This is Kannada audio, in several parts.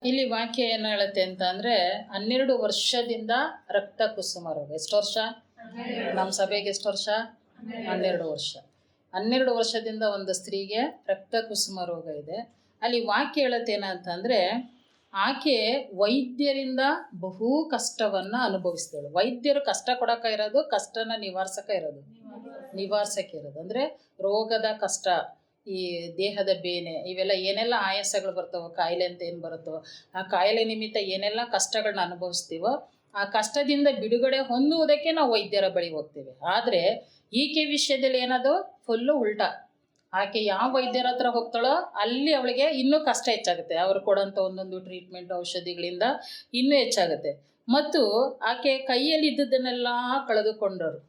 ಇಲ್ಲಿ ವಾಕ್ಯ ಏನು ಹೇಳುತ್ತೆ ಅಂತ ಅಂದರೆ 12 ವರ್ಷದಿಂದ ರಕ್ತ ಕುಸುಮ ರೋಗ. ಎಷ್ಟು ವರ್ಷ? ನಮ್ಮ ಸಭೆಗೆ ಎಷ್ಟು ವರ್ಷ? 12 ವರ್ಷ. 12 ವರ್ಷದಿಂದ ಒಂದು ಸ್ತ್ರೀಗೆ ರಕ್ತ ಕುಸುಮ ರೋಗ ಇದೆ. ಅಲ್ಲಿ ವಾಕ್ಯ ಹೇಳುತ್ತೇನಂತಂದರೆ, ಆಕೆ ವೈದ್ಯರಿಂದ ಬಹು ಕಷ್ಟವನ್ನು ಅನುಭವಿಸಿದಳು. ವೈದ್ಯರು ಕಷ್ಟ ಕೊಡೋಕೆ ಇರೋದು, ಕಷ್ಟನ ನಿವಾರಿಸಕ್ಕೆ ಇರೋದು ಅಂದರೆ ರೋಗದ ಕಷ್ಟ, ಈ ದೇಹದ ಬೇನೆ, ಇವೆಲ್ಲ ಏನೆಲ್ಲ ಆಯಾಸಗಳು ಬರ್ತಾವೋ, ಕಾಯಿಲೆ ಅಂತ ಏನು ಬರುತ್ತೋ, ಆ ಕಾಯಿಲೆ ನಿಮಿತ್ತ ಏನೆಲ್ಲ ಕಷ್ಟಗಳನ್ನ ಅನುಭವಿಸ್ತೀವೋ, ಆ ಕಷ್ಟದಿಂದ ಬಿಡುಗಡೆ ಹೊಂದುವುದಕ್ಕೆ ನಾವು ವೈದ್ಯರ ಬಳಿ ಹೋಗ್ತೀವಿ. ಆದರೆ ಈಕೆ ವಿಷಯದಲ್ಲಿ ಏನದು ಫುಲ್ಲು ಉಲ್ಟಾ. ಆಕೆ ಯಾವ ವೈದ್ಯರ ಹತ್ರ ಹೋಗ್ತಾಳೋ ಅಲ್ಲಿ ಅವಳಿಗೆ ಇನ್ನೂ ಕಷ್ಟ ಹೆಚ್ಚಾಗುತ್ತೆ. ಅವರು ಕೊಡೋಂಥ ಒಂದೊಂದು ಟ್ರೀಟ್ಮೆಂಟ್ ಔಷಧಿಗಳಿಂದ ಇನ್ನೂ ಹೆಚ್ಚಾಗುತ್ತೆ. ಮತ್ತು ಆಕೆ ಕೈಯಲ್ಲಿ ಇದ್ದದ್ದನ್ನೆಲ್ಲ ಕಳೆದುಕೊಂಡರು.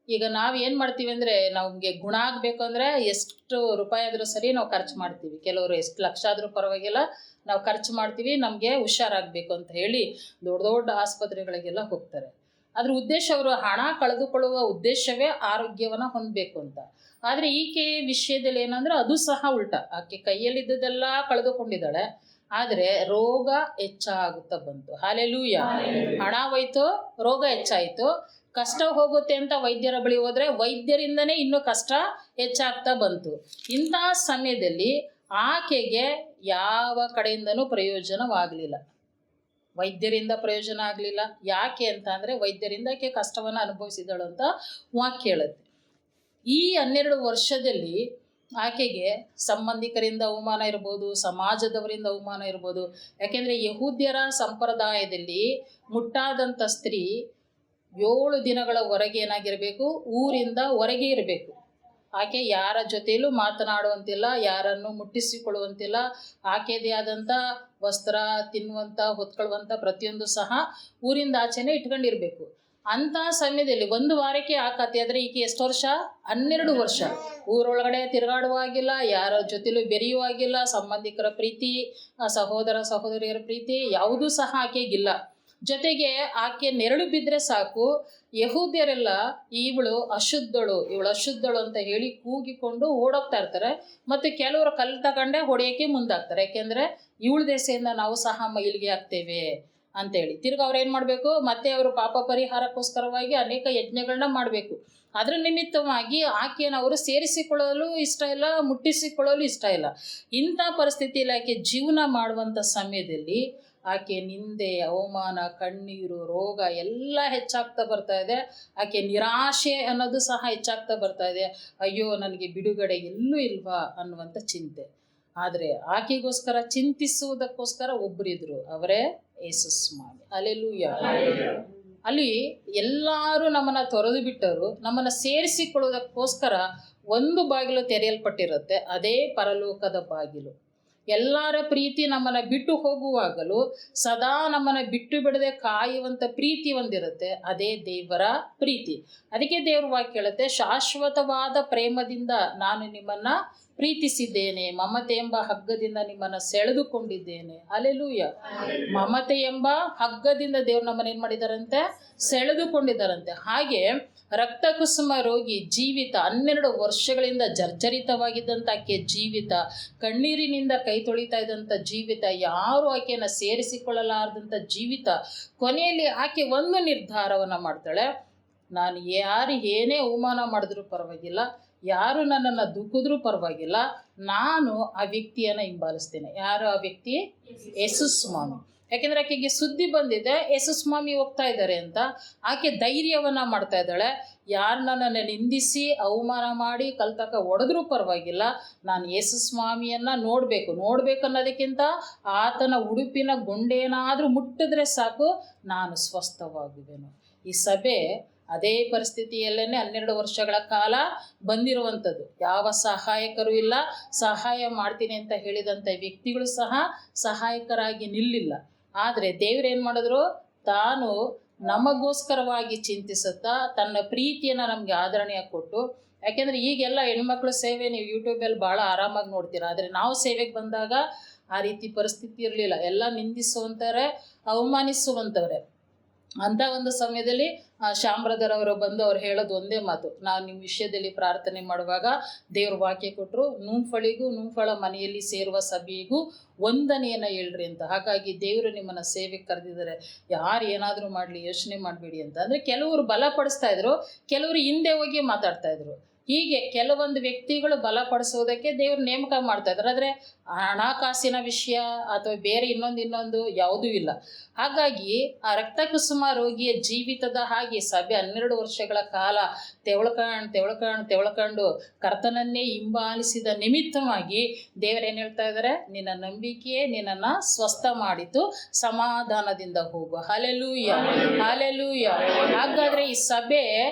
ಈಗ ನಾವು ಏನು ಮಾಡ್ತೀವಿ ಅಂದರೆ, ನಮಗೆ ಗುಣ ಆಗಬೇಕು ಅಂದರೆ ಎಷ್ಟು ರೂಪಾಯಿ ಆದರೂ ಸರಿ ನಾವು ಖರ್ಚು ಮಾಡ್ತೀವಿ. ಕೆಲವರು ಎಷ್ಟು ಲಕ್ಷ ಆದರೂ ಪರವಾಗಿಲ್ಲ, ನಾವು ಖರ್ಚು ಮಾಡ್ತೀವಿ ನಮಗೆ ಹುಷಾರಾಗಬೇಕು ಅಂತ ಹೇಳಿ ದೊಡ್ಡ ದೊಡ್ಡ ಆಸ್ಪತ್ರೆಗಳಿಗೆಲ್ಲ ಹೋಗ್ತಾರೆ. ಅದ್ರ ಉದ್ದೇಶ, ಅವರು ಹಣ ಕಳೆದುಕೊಳ್ಳುವ ಉದ್ದೇಶವೇ ಆರೋಗ್ಯವನ್ನು ಹೊಂದಬೇಕು ಅಂತ. ಆದರೆ ಈಕೆ ವಿಷಯದಲ್ಲಿ ಏನಂದರೆ ಅದು ಸಹ ಉಲ್ಟಾ. ಆಕೆ ಕೈಯಲ್ಲಿದ್ದದೆಲ್ಲ ಕಳೆದುಕೊಂಡಿದ್ದಾಳೆ, ಆದರೆ ರೋಗ ಹೆಚ್ಚಾಗುತ್ತಾ ಬಂತು. ಹಾಲೆಲೂಯ. ಹಣ ಹೋಯ್ತು, ರೋಗ ಹೆಚ್ಚಾಯಿತು. ಕಷ್ಟ ಹೋಗುತ್ತೆ ಅಂತ ವೈದ್ಯರ ಬಳಿ ಹೋದರೆ ವೈದ್ಯರಿಂದನೇ ಇನ್ನೂ ಕಷ್ಟ ಹೆಚ್ಚಾಗ್ತಾ ಬಂತು. ಇಂತಹ ಸಮಯದಲ್ಲಿ ಆಕೆಗೆ ಯಾವ ಕಡೆಯಿಂದನೂ ಪ್ರಯೋಜನವಾಗಲಿಲ್ಲ. ವೈದ್ಯರಿಂದ ಪ್ರಯೋಜನ ಆಗಲಿಲ್ಲ. ಯಾಕೆ ಅಂತ ಅಂದರೆ, ವೈದ್ಯರಿಂದ ಆಕೆ ಕಷ್ಟವನ್ನು ಅನುಭವಿಸಿದಳು ಅಂತ ವಾಕ್ಯ ಹೇಳುತ್ತೆ. ಈ 12 ವರ್ಷದಲ್ಲಿ ಆಕೆಗೆ ಸಂಬಂಧಿಕರಿಂದ ಅವಮಾನ ಇರ್ಬೋದು, ಸಮಾಜದವರಿಂದ ಅವಮಾನ ಇರ್ಬೋದು. ಯಾಕೆಂದರೆ ಯಹೂದ್ಯರ ಸಂಪ್ರದಾಯದಲ್ಲಿ ಮುಟ್ಟಾದಂಥ ಸ್ತ್ರೀ 7 ದಿನಗಳವರೆಗೆ ಏನಾಗಿರಬೇಕು? ಊರಿಂದ ಹೊರಗೆ ಇರಬೇಕು. ಆಕೆ ಯಾರ ಜೊತೆಯಲ್ಲೂ ಮಾತನಾಡುವಂತಿಲ್ಲ, ಯಾರನ್ನು ಮುಟ್ಟಿಸಿಕೊಳ್ಳುವಂತಿಲ್ಲ. ಆಕೆಯದೇ ಆದಂಥ ವಸ್ತ್ರ, ತಿನ್ನುವಂಥ, ಹೊತ್ಕೊಳ್ಳುವಂಥ ಪ್ರತಿಯೊಂದು ಸಹ ಊರಿಂದ ಆಚೆನೇ ಇಟ್ಕೊಂಡಿರಬೇಕು. ಅಂಥ ಸಮಯದಲ್ಲಿ ಒಂದು ವಾರಕ್ಕೆ ಆಕತಿ. ಆದರೆ ಈಕೆ ಎಷ್ಟು ವರ್ಷ? 12 ವರ್ಷ. ಊರೊಳಗಡೆ ತಿರುಗಾಡುವಾಗಿಲ್ಲ, ಯಾರ ಜೊತೆಲೂ ಬೆರೆಯುವಾಗಿಲ್ಲ, ಸಂಬಂಧಿಕರ ಪ್ರೀತಿ, ಸಹೋದರ ಸಹೋದರಿಯರ ಪ್ರೀತಿ ಯಾವುದೂ ಸಹ ಆಕೆಗಿಲ್ಲ. ಜೊತೆಗೆ ಆಕೆ ನೆರಳು ಬಿದ್ದರೆ ಸಾಕು, ಯಹೂದ್ಯರೆಲ್ಲ ಇವಳು ಅಶುದ್ಧಳು ಅಂತ ಹೇಳಿ ಕೂಗಿಕೊಂಡು ಓಡೋಗ್ತಾ ಇರ್ತಾರೆ. ಮತ್ತು ಕೆಲವರು ಕಲ್ಲು ತಗೊಂಡೆ ಹೊಡೆಯೋಕ್ಕೆ ಮುಂದಾಗ್ತಾರೆ. ಯಾಕೆಂದರೆ ಇವಳ ದೆಸೆಯಿಂದ ನಾವು ಸಹ ಮೈಲಿಗೆ ಆಗ್ತೇವೆ ಅಂತೇಳಿ. ತಿರ್ಗಿ ಅವ್ರು ಏನು ಮಾಡಬೇಕು? ಮತ್ತೆ ಅವರು ಪಾಪ ಪರಿಹಾರಕ್ಕೋಸ್ಕರವಾಗಿ ಅನೇಕ ಯಜ್ಞಗಳನ್ನ ಮಾಡಬೇಕು. ಅದರ ನಿಮಿತ್ತವಾಗಿ ಆಕೆಯನ್ನು ಅವರು ಸೇರಿಸಿಕೊಳ್ಳಲು ಇಷ್ಟ ಇಲ್ಲ, ಮುಟ್ಟಿಸಿಕೊಳ್ಳಲು ಇಷ್ಟ ಇಲ್ಲ. ಇಂಥ ಪರಿಸ್ಥಿತಿಯಲ್ಲಿ ಆಕೆ ಜೀವನ ಮಾಡುವಂಥ ಸಮಯದಲ್ಲಿ ಆಕೆ ನಿಂದೆ, ಅವಮಾನ, ಕಣ್ಣೀರು, ರೋಗ ಎಲ್ಲ ಹೆಚ್ಚಾಗ್ತಾ ಬರ್ತಾ ಇದೆ. ಆಕೆ ನಿರಾಶೆ ಅನ್ನೋದು ಸಹ ಹೆಚ್ಚಾಗ್ತಾ ಬರ್ತಾ ಇದೆ. ಅಯ್ಯೋ, ನನಗೆ ಬಿಡುಗಡೆ ಎಲ್ಲೂ ಇಲ್ವಾ ಅನ್ನುವಂಥ ಚಿಂತೆ. ಆದರೆ ಆಕೆಗೋಸ್ಕರ ಚಿಂತಿಸುವುದಕ್ಕೋಸ್ಕರ ಒಬ್ಬರಿದ್ರು, ಅವರೇ ಯೇಸು ಸ್ವಾಮಿ. ಹಲ್ಲೆಲೂಯಾ. ಅಲ್ಲಿ ಎಲ್ಲರೂ ನಮ್ಮನ್ನು ತೊರೆದು ಬಿಟ್ಟರು. ನಮ್ಮನ್ನು ಸೇರಿಸಿಕೊಳ್ಳೋದಕ್ಕೋಸ್ಕರ ಒಂದು ಬಾಗಿಲು ತೆರೆಯಲ್ಪಟ್ಟಿರುತ್ತೆ, ಅದೇ ಪರಲೋಕದ ಬಾಗಿಲು. ಎಲ್ಲರ ಪ್ರೀತಿ ನಮ್ಮನ್ನು ಬಿಟ್ಟು ಹೋಗುವಾಗಲೂ ಸದಾ ನಮ್ಮನ್ನು ಬಿಟ್ಟು ಬಿಡದೆ ಕಾಯುವಂಥ ಪ್ರೀತಿ ಒಂದಿರುತ್ತೆ, ಅದೇ ದೇವರ ಪ್ರೀತಿ. ಅದಕ್ಕೆ ದೇವ್ರ ವಾಕ್ಯ ಹೇಳುತ್ತೆ, ಶಾಶ್ವತವಾದ ಪ್ರೇಮದಿಂದ ನಾನು ನಿಮ್ಮನ್ನು ಪ್ರೀತಿಸಿದ್ದೇನೆ, ಮಮತೆ ಎಂಬ ಹಗ್ಗದಿಂದ ನಿಮ್ಮನ್ನು ಸೆಳೆದುಕೊಂಡಿದ್ದೇನೆ. ಹಲ್ಲೆಲೂಯಾ. ಮಮತೆ ಎಂಬ ಹಗ್ಗದಿಂದ ದೇವ್ರು ನಮ್ಮನ್ನು ಏನು ಮಾಡಿದಾರಂತೆ? ಸೆಳೆದುಕೊಂಡಿದ್ದಾರಂತೆ. ಹಾಗೆ ರಕ್ತ ಕುಸುಮ ರೋಗಿ ಜೀವಿತ 12 ವರ್ಷಗಳಿಂದ ಜರ್ಜರಿತವಾಗಿದ್ದಂಥ ಆಕೆ ಜೀವಿತ, ಕಣ್ಣೀರಿನಿಂದ ಕೈ ತೊಳಿತಾ ಇದ್ದಂಥ ಜೀವಿತ, ಯಾರು ಆಕೆಯನ್ನು ಸೇರಿಸಿಕೊಳ್ಳಲಾರದಂಥ ಜೀವಿತ, ಕೊನೆಯಲ್ಲಿ ಆಕೆ ಒಂದು ನಿರ್ಧಾರವನ್ನು ಮಾಡ್ತಾಳೆ. ನಾನು ಯಾರು ಏನೇ ಅವಮಾನ ಮಾಡಿದ್ರೂ ಪರವಾಗಿಲ್ಲ, ಯಾರು ನನ್ನನ್ನು ದುಃಖಿದ್ರೂ ಪರವಾಗಿಲ್ಲ, ನಾನು ಆ ವ್ಯಕ್ತಿಯನ್ನು ಹಿಂಬಾಲಿಸ್ತೇನೆ. ಯಾರು ಆ ವ್ಯಕ್ತಿ? ಯೇಸು ಸ್ವಾಮಿ. ಯಾಕೆಂದರೆ ಆಕೆಗೆ ಸುದ್ದಿ ಬಂದಿದೆ ಯೇಸು ಸ್ವಾಮಿ ಹೋಗ್ತಾ ಇದ್ದಾರೆ ಅಂತ. ಆಕೆ ಧೈರ್ಯವನ್ನು ಮಾಡ್ತಾ ಇದ್ದಾಳೆ. ಯಾರು ನನ್ನನ್ನು ನಿಂದಿಸಿ ಅವಮಾನ ಮಾಡಿ ಕಲ್ತಕ ಹೊಡೆದ್ರೂ ಪರವಾಗಿಲ್ಲ, ನಾನು ಯೇಸು ಸ್ವಾಮಿಯನ್ನು ನೋಡಬೇಕು ಅನ್ನೋದಕ್ಕಿಂತ ಆತನ ಉಡುಪಿನ ಗೊಂಡೇನಾದರೂ ಮುಟ್ಟಿದ್ರೆ ಸಾಕು, ನಾನು ಸ್ವಸ್ಥವಾಗುವೆನು. ಈ ಸಭೆ ಅದೇ ಪರಿಸ್ಥಿತಿಯಲ್ಲೇ 12 ವರ್ಷಗಳ ಕಾಲ ಬಂದಿರುವಂಥದ್ದು. ಯಾವ ಸಹಾಯಕರು ಇಲ್ಲ. ಸಹಾಯ ಮಾಡ್ತೀನಿ ಅಂತ ಹೇಳಿದಂಥ ವ್ಯಕ್ತಿಗಳು ಸಹ ಸಹಾಯಕರಾಗಿ ನಿಲ್ಲಿಲ್ಲ. ಆದರೆ ದೇವ್ರೇನು ಮಾಡಿದ್ರು? ತಾನು ನಮಗೋಸ್ಕರವಾಗಿ ಚಿಂತಿಸುತ್ತಾ ತನ್ನ ಪ್ರೀತಿಯನ್ನು ನಮಗೆ ಆದರಣೆಯಾಗಿ ಕೊಟ್ಟು, ಯಾಕೆಂದರೆ ಈಗೆಲ್ಲ ಹೆಣ್ಮಕ್ಳು ಸೇವೆ ನೀವು ಯೂಟ್ಯೂಬಲ್ಲಿ ಭಾಳ ಆರಾಮಾಗಿ ನೋಡ್ತೀರ. ಆದರೆ ನಾವು ಸೇವೆಗೆ ಬಂದಾಗ ಆ ರೀತಿ ಪರಿಸ್ಥಿತಿ ಇರಲಿಲ್ಲ. ಎಲ್ಲ ನಿಂದಿಸುವಂಥವ್ರೆ, ಅವಮಾನಿಸುವಂಥವ್ರೆ. ಅಂಥ ಒಂದು ಸಮಯದಲ್ಲಿ ಶ್ಯಾಮ್ ಬ್ರದರ್ ಅವರು ಬಂದು ಅವ್ರು ಹೇಳೋದು ಒಂದೇ ಮಾತು, ನಾನು ನಿಮ್ಮ ವಿಷಯದಲ್ಲಿ ಪ್ರಾರ್ಥನೆ ಮಾಡುವಾಗ ದೇವ್ರ ವಾಕ್ಯ ಕೊಟ್ಟರು, ನೂಂಫಳ ಮನೆಯಲ್ಲಿ ಸೇರುವ ಸಭೆಗೂ ವಂದನೆಯನ್ನು ಹೇಳ್ರಿ ಅಂತ. ಹಾಗಾಗಿ ದೇವರು ನಿಮ್ಮನ್ನು ಸೇವೆಗೆ ಕರೆದಿದ್ದಾರೆ, ಯಾರು ಏನಾದರೂ ಮಾಡಲಿ ಯೋಚನೆ ಮಾಡಬೇಡಿ ಅಂತ. ಅಂದರೆ ಕೆಲವರು ಬಲಪಡಿಸ್ತಾ ಇದ್ರು, ಕೆಲವರು ಹಿಂದೆ ಹೋಗಿ ಮಾತಾಡ್ತಾ ಇದ್ರು. ಹೀಗೆ ಕೆಲವೊಂದು ವ್ಯಕ್ತಿಗಳು ಬಲಪಡಿಸೋದಕ್ಕೆ ದೇವರು ನೇಮಕ ಮಾಡ್ತಾ ಇದ್ದಾರೆ. ಆದರೆ ಹಣಕಾಸಿನ ವಿಷಯ ಅಥವಾ ಬೇರೆ ಇನ್ನೊಂದು ಯಾವುದೂ ಇಲ್ಲ. ಹಾಗಾಗಿ ಆ ರಕ್ತಕುಸುಮ ರೋಗಿಯ ಜೀವಿತದ ಹಾಗೆ ಸಭೆ 12 ವರ್ಷಗಳ ಕಾಲ ತೆವಳ್ಕೊಂಡು ಕರ್ತನನ್ನೇ ಹಿಂಬಾಲಿಸಿದ ನಿಮಿತ್ತವಾಗಿ ದೇವರೇನು ಹೇಳ್ತಾ ಇದ್ದಾರೆ, ನಿನ್ನ ನಂಬಿಕೆಯೇ ನಿನ್ನನ್ನು ಸ್ವಸ್ಥ ಮಾಡಿತು, ಸಮಾಧಾನದಿಂದ ಹೋಗು. Hallelujah, hallelujah. ಹಾಗಾದರೆ ಈ ಸಭೆ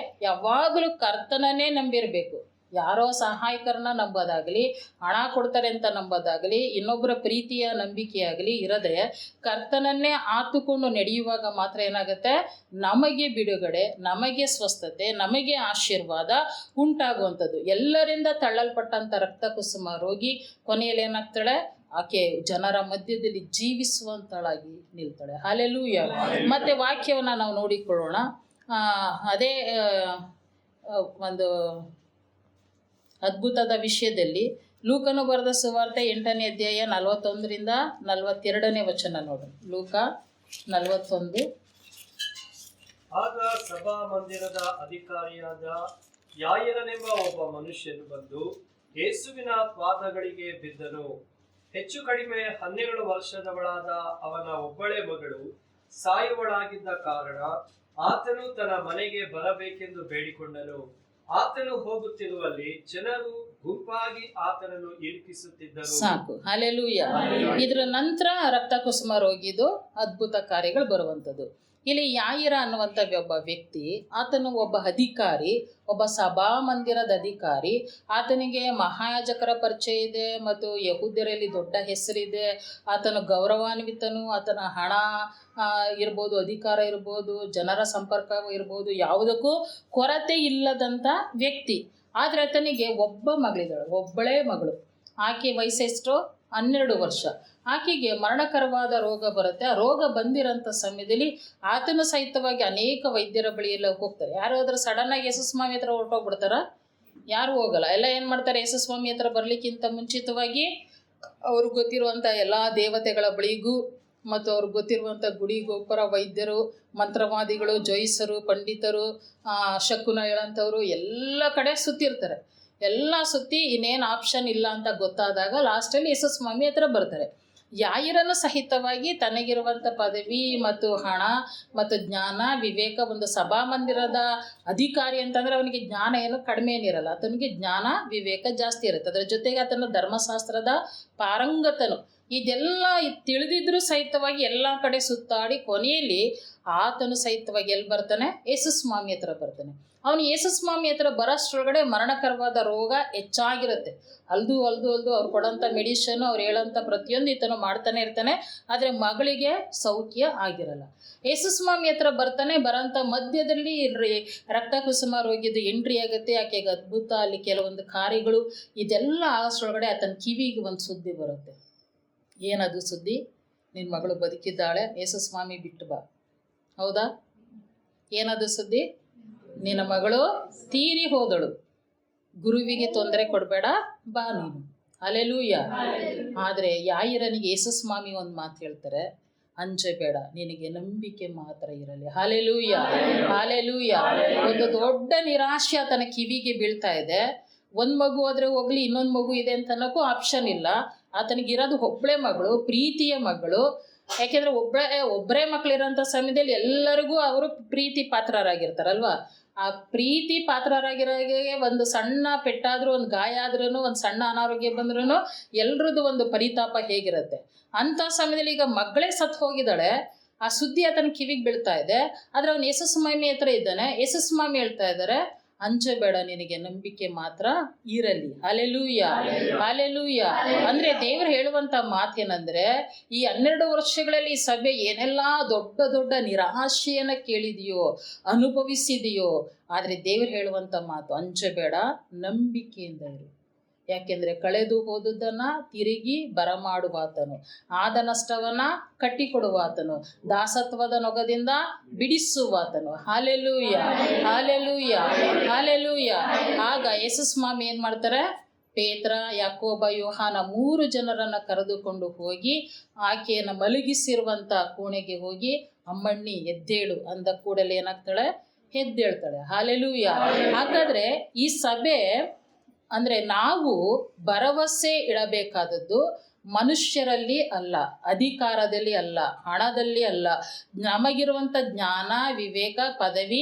ಯಾವಾಗಲೂ ಕರ್ತನನ್ನೇ ನಂಬಿರಬೇಕು. ಯಾರೋ ಸಹಾಯಕರನ್ನ ನಂಬೋದಾಗಲಿ, ಹಣ ಕೊಡ್ತಾರೆ ಅಂತ ನಂಬೋದಾಗಲಿ, ಇನ್ನೊಬ್ಬರ ಪ್ರೀತಿಯ ನಂಬಿಕೆಯಾಗಲಿ ಇರದೆ ಕರ್ತನನ್ನೇ ಆತುಕೊಂಡು ನಡೆಯುವಾಗ ಮಾತ್ರ ಏನಾಗುತ್ತೆ, ನಮಗೆ ಬಿಡುಗಡೆ, ನಮಗೆ ಸ್ವಸ್ಥತೆ, ನಮಗೆ ಆಶೀರ್ವಾದ ಉಂಟಾಗುವಂಥದ್ದು. ಎಲ್ಲರಿಂದ ತಳ್ಳಲ್ಪಟ್ಟಂಥ ರಕ್ತಕುಸುಮ ರೋಗಿ ಕೊನೆಯಲ್ಲಿ ಏನಾಗ್ತಾಳೆ, ಆಕೆ ಜನರ ಮಧ್ಯದಲ್ಲಿ ಜೀವಿಸುವಂತಳಾಗಿ ನಿಲ್ತಾಳೆ. ಹಲ್ಲೆಲೂಯ. ಮತ್ತು ವಾಕ್ಯವನ್ನು ನಾವು ನೋಡಿಕೊಳ್ಳೋಣ. ಅದೇ ಒಂದು ಅದ್ಭುತದ ವಿಷಯದಲ್ಲಿ ಲೂಕನು ಬರೆದ ಸುವಾರ್ತೆ 8ನೇ ಅಧ್ಯಾಯ 41ರಿಂದ 42ನೇ ವಚನ ನೋಡ್ರಿ. ಲೂಕ 41. ಆಗ ಸಭಾ ಮಂದಿರದ ಅಧಿಕಾರಿಯಾದ ಯಾಯರನೆಂಬ ಒಬ್ಬ ಮನುಷ್ಯನು ಬಂದು ಯೇಸುವಿನ ಪಾದಗಳಿಗೆ ಬಿದ್ದನು. ಹೆಚ್ಚು ಕಡಿಮೆ 12 ವರ್ಷದವಳಾದ ಅವನ ಒಬ್ಬಳೇ ಮಗಳು ಸಾಯುವಳಾಗಿದ್ದ ಕಾರಣ ಆತನು ತನ್ನ ಮನೆಗೆ ಬರಬೇಕೆಂದು ಬೇಡಿಕೊಂಡನು. ಆತನು ಹೋಗುತ್ತಿರುವಲ್ಲಿ ಜನರು ಗುಂಪಾಗಿ ಆತನನ್ನು ಇರಿಕಿಸುತ್ತಿದ್ದರು. ಸಾಕು. ಹಲ್ಲೆಲೂಯ. ಇದರ ನಂತರ ರಕ್ತಕುಸುಮ ರೋಗಿದು ಅದ್ಭುತ ಕಾರ್ಯಗಳು ಬರುವಂಥದ್ದು. ಇಲ್ಲಿ ಯಾಯಿರ ಅನ್ನುವಂಥ ಒಬ್ಬ ವ್ಯಕ್ತಿ, ಆತನು ಒಬ್ಬ ಅಧಿಕಾರಿ, ಒಬ್ಬ ಸಭಾ ಮಂದಿರದ ಅಧಿಕಾರಿ. ಆತನಿಗೆ ಮಹಾಯಾಜಕರ ಪರಿಚಯ ಇದೆ ಮತ್ತು ಯಹೂದ್ಯರಲ್ಲಿ ದೊಡ್ಡ ಹೆಸರಿದೆ. ಆತನು ಗೌರವಾನ್ವಿತನು. ಆತನ ಹಣ ಇರ್ಬೋದು, ಅಧಿಕಾರ ಇರ್ಬೋದು, ಜನರ ಸಂಪರ್ಕ ಇರ್ಬೋದು, ಯಾವುದಕ್ಕೂ ಕೊರತೆ ಇಲ್ಲದಂಥ ವ್ಯಕ್ತಿ. ಆದರೆ ಆತನಿಗೆ ಒಬ್ಬ ಮಗಳಿದ್ದಾಳೆ, ಒಬ್ಬಳೇ ಮಗಳು. ಆಕೆ ವಯಸ್ಸೆಷ್ಟು? 12 ವರ್ಷ. ಆಕೆಗೆ ಮರಣಕರವಾದ ರೋಗ ಬರುತ್ತೆ. ಆ ರೋಗ ಬಂದಿರೋಂಥ ಸಮಯದಲ್ಲಿ ಆತನು ಸಹಿತವಾಗಿ ಅನೇಕ ವೈದ್ಯರ ಬಳಿಯೆಲ್ಲ ಹೋಗ್ತಾರೆ. ಯಾರು ಹೋದ್ರೆ ಸಡನ್ನಾಗಿ ಯೇಸುಸ್ವಾಮಿ ಹತ್ರ ಹೊರಟೋಗ್ಬಿಡ್ತಾರ? ಯಾರು ಹೋಗಲ್ಲ. ಎಲ್ಲ ಏನು ಮಾಡ್ತಾರೆ, ಯೇಸುಸ್ವಾಮಿ ಹತ್ರ ಬರಲಿಕ್ಕಿಂತ ಮುಂಚಿತವಾಗಿ ಅವ್ರಿಗೆ ಗೊತ್ತಿರುವಂಥ ಎಲ್ಲ ದೇವತೆಗಳ ಬಳಿಗೂ ಮತ್ತು ಅವ್ರಿಗೆ ಗೊತ್ತಿರುವಂಥ ಗುಡಿ ಗೋಪುರ, ವೈದ್ಯರು, ಮಂತ್ರವಾದಿಗಳು, ಜೋಯಿಸರು, ಪಂಡಿತರು, ಶಕುನ ಹೇಳೋಂಥವ್ರು ಎಲ್ಲ ಕಡೆ ಸುತ್ತಿರ್ತಾರೆ. ಎಲ್ಲ ಸುತ್ತಿ ಇನ್ನೇನು ಆಪ್ಷನ್ ಇಲ್ಲ ಅಂತ ಗೊತ್ತಾದಾಗ ಲಾಸ್ಟಲ್ಲಿ ಯೇಸುಸ್ವಾಮಿ ಹತ್ರ ಬರ್ತಾರೆ. ಯಾಯಿರನು ಸಹಿತವಾಗಿ ತನಗಿರುವಂಥ ಪದವಿ ಮತ್ತು ಹಣ ಮತ್ತು ಜ್ಞಾನ, ವಿವೇಕ, ಒಂದು ಸಭಾಮಂದಿರದ ಅಧಿಕಾರಿ ಅಂತಂದರೆ ಅವನಿಗೆ ಜ್ಞಾನ ಏನು ಕಡಿಮೆ ಏನಿರಲ್ಲ. ಆತನಿಗೆ ಜ್ಞಾನ ವಿವೇಕ ಜಾಸ್ತಿ ಇರುತ್ತೆ. ಅದರ ಜೊತೆಗೆ ಆತನ ಧರ್ಮಶಾಸ್ತ್ರದ ಪಾರಂಗತನು. ಇದೆಲ್ಲ ತಿಳಿದಿದ್ರೂ ಸಹಿತವಾಗಿ ಎಲ್ಲ ಕಡೆ ಸುತ್ತಾಡಿ ಕೊನೆಯಲ್ಲಿ ಆತನು ಸಹಿತವಾಗಿ ಎಲ್ಲಿ ಬರ್ತಾನೆ, ಯೇಸುಸ್ವಾಮಿ ಹತ್ರ ಬರ್ತಾನೆ. ಅವನು ಯೇಸುಸ್ವಾಮಿ ಹತ್ರ ಬರೋಷ್ಟ್ರೊಳಗಡೆ ಮರಣಕರವಾದ ರೋಗ ಹೆಚ್ಚಾಗಿರುತ್ತೆ. ಅಲ್ದು ಅವ್ರು ಕೊಡೋಂಥ ಮೆಡಿಷನು, ಅವ್ರು ಹೇಳೋಂಥ ಪ್ರತಿಯೊಂದು ಈತನು ಮಾಡ್ತಾನೆ ಇರ್ತಾನೆ. ಆದರೆ ಮಗಳಿಗೆ ಸೌಖ್ಯ ಆಗಿರಲ್ಲ. ಯೇಸುಸ್ವಾಮಿ ಹತ್ರ ಬರ್ತಾನೆ. ಬರೋಂಥ ಮಧ್ಯದಲ್ಲಿ ರಕ್ತಕುಸುಮ ರೋಗಿದು ಎಂಟ್ರಿ ಆಗುತ್ತೆ. ಆಕೆಗೆ ಅದ್ಭುತ, ಅಲ್ಲಿ ಕೆಲವೊಂದು ಕಾರ್ಯಗಳು, ಇದೆಲ್ಲ ಅಷ್ಟರೊಳಗಡೆ ಆತನ ಕಿವಿಗೆ ಒಂದು ಸುದ್ದಿ ಬರುತ್ತೆ. ಏನದು ಸುದ್ದಿ? ನಿನ್ನ ಮಗಳು ಬದುಕಿದ್ದಾಳೆ, ಯೇಸುಸ್ವಾಮಿ ಬಿಟ್ಟು ಬಾ. ಹೌದಾ? ಏನದು ಸುದ್ದಿ? ನಿನ್ನ ಮಗಳು ತೀರಿ ಹೋದಳು, ಗುರುವಿಗೆ ತೊಂದರೆ ಕೊಡಬೇಡ, ಬಾ ನೀನು. ಹಲ್ಲೆಲೂಯ. ಆದರೆ ಯಾಯಿರನಿಗೆ ಯೇಸುಸ್ವಾಮಿ ಒಂದು ಮಾತು ಹೇಳ್ತಾರೆ, ಅಂಜಬೇಡ, ನಿನಗೆ ನಂಬಿಕೆ ಮಾತ್ರ ಇರಲಿ. Hallelujah, hallelujah. ಒಂದು ದೊಡ್ಡ ನಿರಾಶೆ ಆತನ ಕಿವಿಗೆ ಬೀಳ್ತಾ ಇದೆ. ಒಂದು ಮಗು ಹೋದರೆ ಹೋಗ್ಲಿ, ಇನ್ನೊಂದು ಮಗು ಇದೆ ಅಂತ ಅನ್ನೋಕ್ಕೂ ಆಪ್ಷನ್ ಇಲ್ಲ. ಆತನಿಗಿರೋದು ಒಬ್ಬಳೇ ಮಗಳು, ಪ್ರೀತಿಯ ಮಗಳು. ಯಾಕೆಂದರೆ ಒಬ್ಬರೇ ಮಕ್ಕಳಿರೋಂಥ ಸಮಯದಲ್ಲಿ ಎಲ್ಲರಿಗೂ ಅವರು ಪ್ರೀತಿ ಪಾತ್ರರಾಗಿರ್ತಾರಲ್ವ. ಆ ಪ್ರೀತಿ ಪಾತ್ರರಾಗಿರೋಗೆ ಒಂದು ಸಣ್ಣ ಪೆಟ್ಟಾದರೂ, ಒಂದು ಗಾಯ ಆದ್ರೂ, ಒಂದು ಸಣ್ಣ ಅನಾರೋಗ್ಯ ಬಂದ್ರೂ ಎಲ್ರದ್ದು ಒಂದು ಪರಿತಾಪ ಹೇಗಿರುತ್ತೆ. ಅಂಥ ಸಮಯದಲ್ಲಿ ಈಗ ಮಗಳೇ ಸತ್ತು ಹೋಗಿದ್ದಾಳೆ. ಆ ಸುದ್ದಿ ಆತನ ಕಿವಿಗೆ ಬೀಳ್ತಾ ಇದೆ. ಆದರೆ ಅವನು ಯೇಸುಸ್ವಾಮಿ ಹತ್ರ ಇದ್ದಾನೆ. ಯೇಸುಸ್ವಾಮಿ ಹೇಳ್ತಾ ಇದ್ದಾರೆ, ಅಂಜಬೇಡ, ನಿನಗೆ ನಂಬಿಕೆ ಮಾತ್ರ ಇರಲಿ. Hallelujah, hallelujah. ಅಂದರೆ ದೇವರು ಹೇಳುವಂಥ ಮಾತೇನೆಂದರೆ, ಈ 12 ವರ್ಷಗಳಲ್ಲಿ ಸಭೆ ಏನೆಲ್ಲ ದೊಡ್ಡ ದೊಡ್ಡ ನಿರಾಶೆಯನ್ನು ಕೇಳಿದೆಯೋ, ಅನುಭವಿಸಿದೆಯೋ, ಆದರೆ ದೇವರು ಹೇಳುವಂಥ ಮಾತು, ಅಂಜಬೇಡ, ನಂಬಿಕೆಯಿಂದ ಇರು. ಯಾಕೆಂದರೆ ಕಳೆದು ಹೋದುದನ್ನು ತಿರುಗಿ ಬರಮಾಡುವಾತನು, ಆದ ನಷ್ಟವನ್ನು ಕಟ್ಟಿಕೊಡುವಾತನು, ದಾಸತ್ವದ ನೊಗದಿಂದ ಬಿಡಿಸುವಾತನು. Hallelujah, hallelujah, hallelujah. ಆಗ ಯೇಸು ಸ್ವಾಮಿ ಏನು ಮಾಡ್ತಾರೆ, ಪೇತ್ರ, ಯಾಕೋಬ, ಯೋಹಾನ 3 ಜನರನ್ನು ಕರೆದುಕೊಂಡು ಹೋಗಿ ಆಕೆಯನ್ನು ಮಲಗಿಸಿರುವಂಥ ಕೋಣೆಗೆ ಹೋಗಿ, ಅಮ್ಮಣ್ಣಿ ಎದ್ದೇಳು ಅಂದ ಕೂಡಲೇ ಏನಾಗ್ತಾಳೆ, ಎದ್ದೇಳ್ತಾಳೆ. ಹಾಲೆಲೂಯ. ಹಾಗಾದರೆ ಈ ಸಭೆ ಅಂದರೆ ನಾವು ಭರವಸೆ ಇಡಬೇಕಾದದ್ದು ಮನುಷ್ಯರಲ್ಲಿ ಅಲ್ಲ, ಅಧಿಕಾರದಲ್ಲಿ ಅಲ್ಲ, ಹಣದಲ್ಲಿ ಅಲ್ಲ, ನಮಗಿರುವಂಥ ಜ್ಞಾನ, ವಿವೇಕ, ಪದವಿ,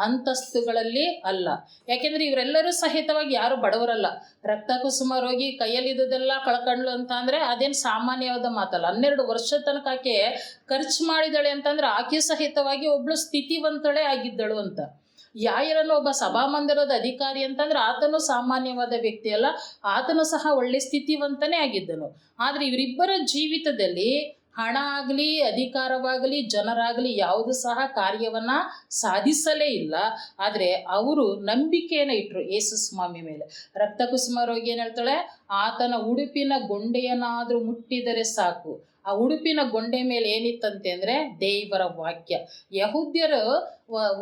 ಅಂತಸ್ತುಗಳಲ್ಲಿ ಅಲ್ಲ. ಯಾಕೆಂದರೆ ಇವರೆಲ್ಲರೂ ಸಹಿತವಾಗಿ ಯಾರು ಬಡವರಲ್ಲ. ರಕ್ತ ಕುಸುಮ ರೋಗಿ ಕೈಯಲ್ಲಿದ್ದದೆಲ್ಲ ಕಳ್ಕೊಂಡ್ಲು ಅಂತ ಅಂದರೆ ಅದೇನು ಸಾಮಾನ್ಯವಾದ ಮಾತಲ್ಲ. 12 ವರ್ಷ ತನಕ ಆಕೆ ಖರ್ಚು ಮಾಡಿದಳೆ ಅಂತಂದರೆ ಆಕೆ ಸಹಿತವಾಗಿ ಒಬ್ಬಳು ಸ್ಥಿತಿವಂತಳೆ ಆಗಿದ್ದಳು ಅಂತ. ಯಾಯರನ್ನು ಒಬ್ಬ ಸಭಾಮಂದಿರದ ಅಧಿಕಾರಿ ಅಂತಂದ್ರೆ ಆತನು ಸಾಮಾನ್ಯವಾದ ವ್ಯಕ್ತಿ ಅಲ್ಲ, ಆತನು ಸಹ ಒಳ್ಳೆ ಸ್ಥಿತಿವಂತನೇ ಆಗಿದ್ದನು. ಆದರೆ ಇವರಿಬ್ಬರ ಜೀವಿತದಲ್ಲಿ ಹಣ ಆಗಲಿ, ಅಧಿಕಾರವಾಗಲಿ, ಜನರಾಗಲಿ ಯಾವುದು ಸಹ ಕಾರ್ಯವನ್ನು ಸಾಧಿಸಲೇ ಇಲ್ಲ. ಆದರೆ ಅವರು ನಂಬಿಕೆಯನ್ನು ಇಟ್ಟರು ಯೇಸು ಸ್ವಾಮಿ ಮೇಲೆ. ರಕ್ತ ಕುಸುಮ ರೋಗಿ ಏನು ಹೇಳ್ತಾಳೆ, ಆತನ ಉಡುಪಿನ ಗೊಂಡೆಯನ್ನಾದರೂ ಮುಟ್ಟಿದರೆ ಸಾಕು. ಆ ಉಡುಪಿನ ಗೊಂಡೆ ಮೇಲೆ ಏನಿತ್ತಂತೆ ಅಂದರೆ ದೇವರ ವಾಕ್ಯ. ಯಹೂದ್ಯರು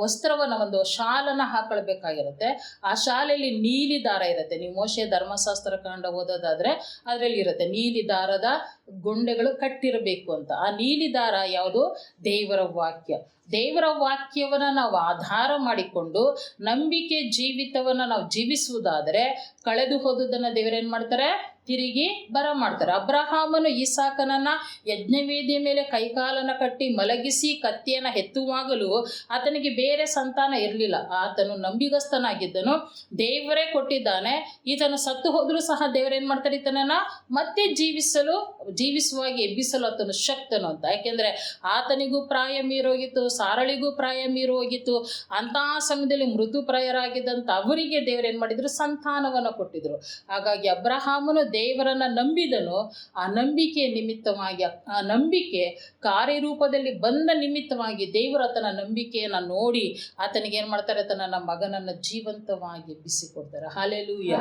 ವಸ್ತ್ರವನ್ನು, ಒಂದು ಶಾಲನ್ನು ಹಾಕೊಳ್ಬೇಕಾಗಿರುತ್ತೆ. ಆ ಶಾಲೆಯಲ್ಲಿ ನೀಲಿ ದಾರ ಇರುತ್ತೆ. ನೀವು ಮೋಶೆ ಧರ್ಮಶಾಸ್ತ್ರ ಕಾಂಡ ಓದೋದಾದರೆ ಅದರಲ್ಲಿ ಇರುತ್ತೆ ನೀಲಿ ದಾರದ ಗೊಂಡೆಗಳು ಕಟ್ಟಿರಬೇಕು ಅಂತ. ಆ ನೀಲಿ ದಾರ ಯಾವುದು? ದೇವರ ವಾಕ್ಯ. ದೇವರ ವಾಕ್ಯವನ್ನು ನಾವು ಆಧಾರ ಮಾಡಿಕೊಂಡು ನಂಬಿಕೆ ಜೀವಿತವನ್ನು ನಾವು ಜೀವಿಸುವುದಾದರೆ ಕಳೆದು ಹೋದುದನ್ನು ದೇವರೇನು ಮಾಡ್ತಾರೆ, ತಿರುಗಿ ಬರ ಮಾಡ್ತಾರೆ. ಅಬ್ರಹಾಮನು ಈಸಾಕನನ್ನು ಯಜ್ಞವೇದಿಯ ಮೇಲೆ ಕೈಕಾಲನ್ನು ಕಟ್ಟಿ ಮಲಗಿಸಿ ಕತ್ತಿಯನ್ನು ಎತ್ತುವಾಗಲೂ ಆತನಿಗೆ ಬೇರೆ ಸಂತಾನ ಇರಲಿಲ್ಲ. ಆತನು ನಂಬಿಗಸ್ತನಾಗಿದ್ದನು, ದೇವರೇ ಕೊಟ್ಟಿದ್ದಾನೆ. ಈತನು ಸತ್ತು ಹೋದರೂ ಸಹ ದೇವರೇನು ಮಾಡ್ತಾರೆ, ಈತನನ್ನು ಮತ್ತೆ ಜೀವಿಸುವಾಗಿ ಎಬ್ಬಿಸಲು ಆತನು ಶಕ್ತನು ಅಂತ. ಯಾಕೆಂದರೆ ಆತನಿಗೂ ಪ್ರಾಯ ಮೀರೋಗಿತ್ತು, ಸಾರಳಿಗೂ ಪ್ರಾಯ ಮೀರೋಗಿತ್ತು. ಅಂತಹ ಸಮಯದಲ್ಲಿ ಮೃತುಪ್ರಾಯರಾಗಿದ್ದಂಥ ಅವರಿಗೆ ದೇವರೇನು ಮಾಡಿದರು, ಸಂತಾನವನ್ನು ಕೊಟ್ಟಿದ್ರು. ಹಾಗಾಗಿ ಅಬ್ರಹಾಮನು ದೇವರನ್ನು ನಂಬಿದನು. ಆ ನಂಬಿಕೆ ನಿಮಿತ್ತವಾಗಿ, ಆ ನಂಬಿಕೆ ಕಾರ್ಯರೂಪದಲ್ಲಿ ಬಂದ ನಿಮಿತ್ತವಾಗಿ ದೇವರು ಆತನ ನಂಬಿಕೆಯನ್ನು ನೋಡಿ ಆತನಿಗೆ ಏನು ಮಾಡ್ತಾರೆ, ತನ್ನ ಮಗನನ್ನು ಜೀವಂತವಾಗಿ ಎಬ್ಬಿಸಿಕೊಡ್ತಾರೆ. ಹಾಲೆಲೂಯ.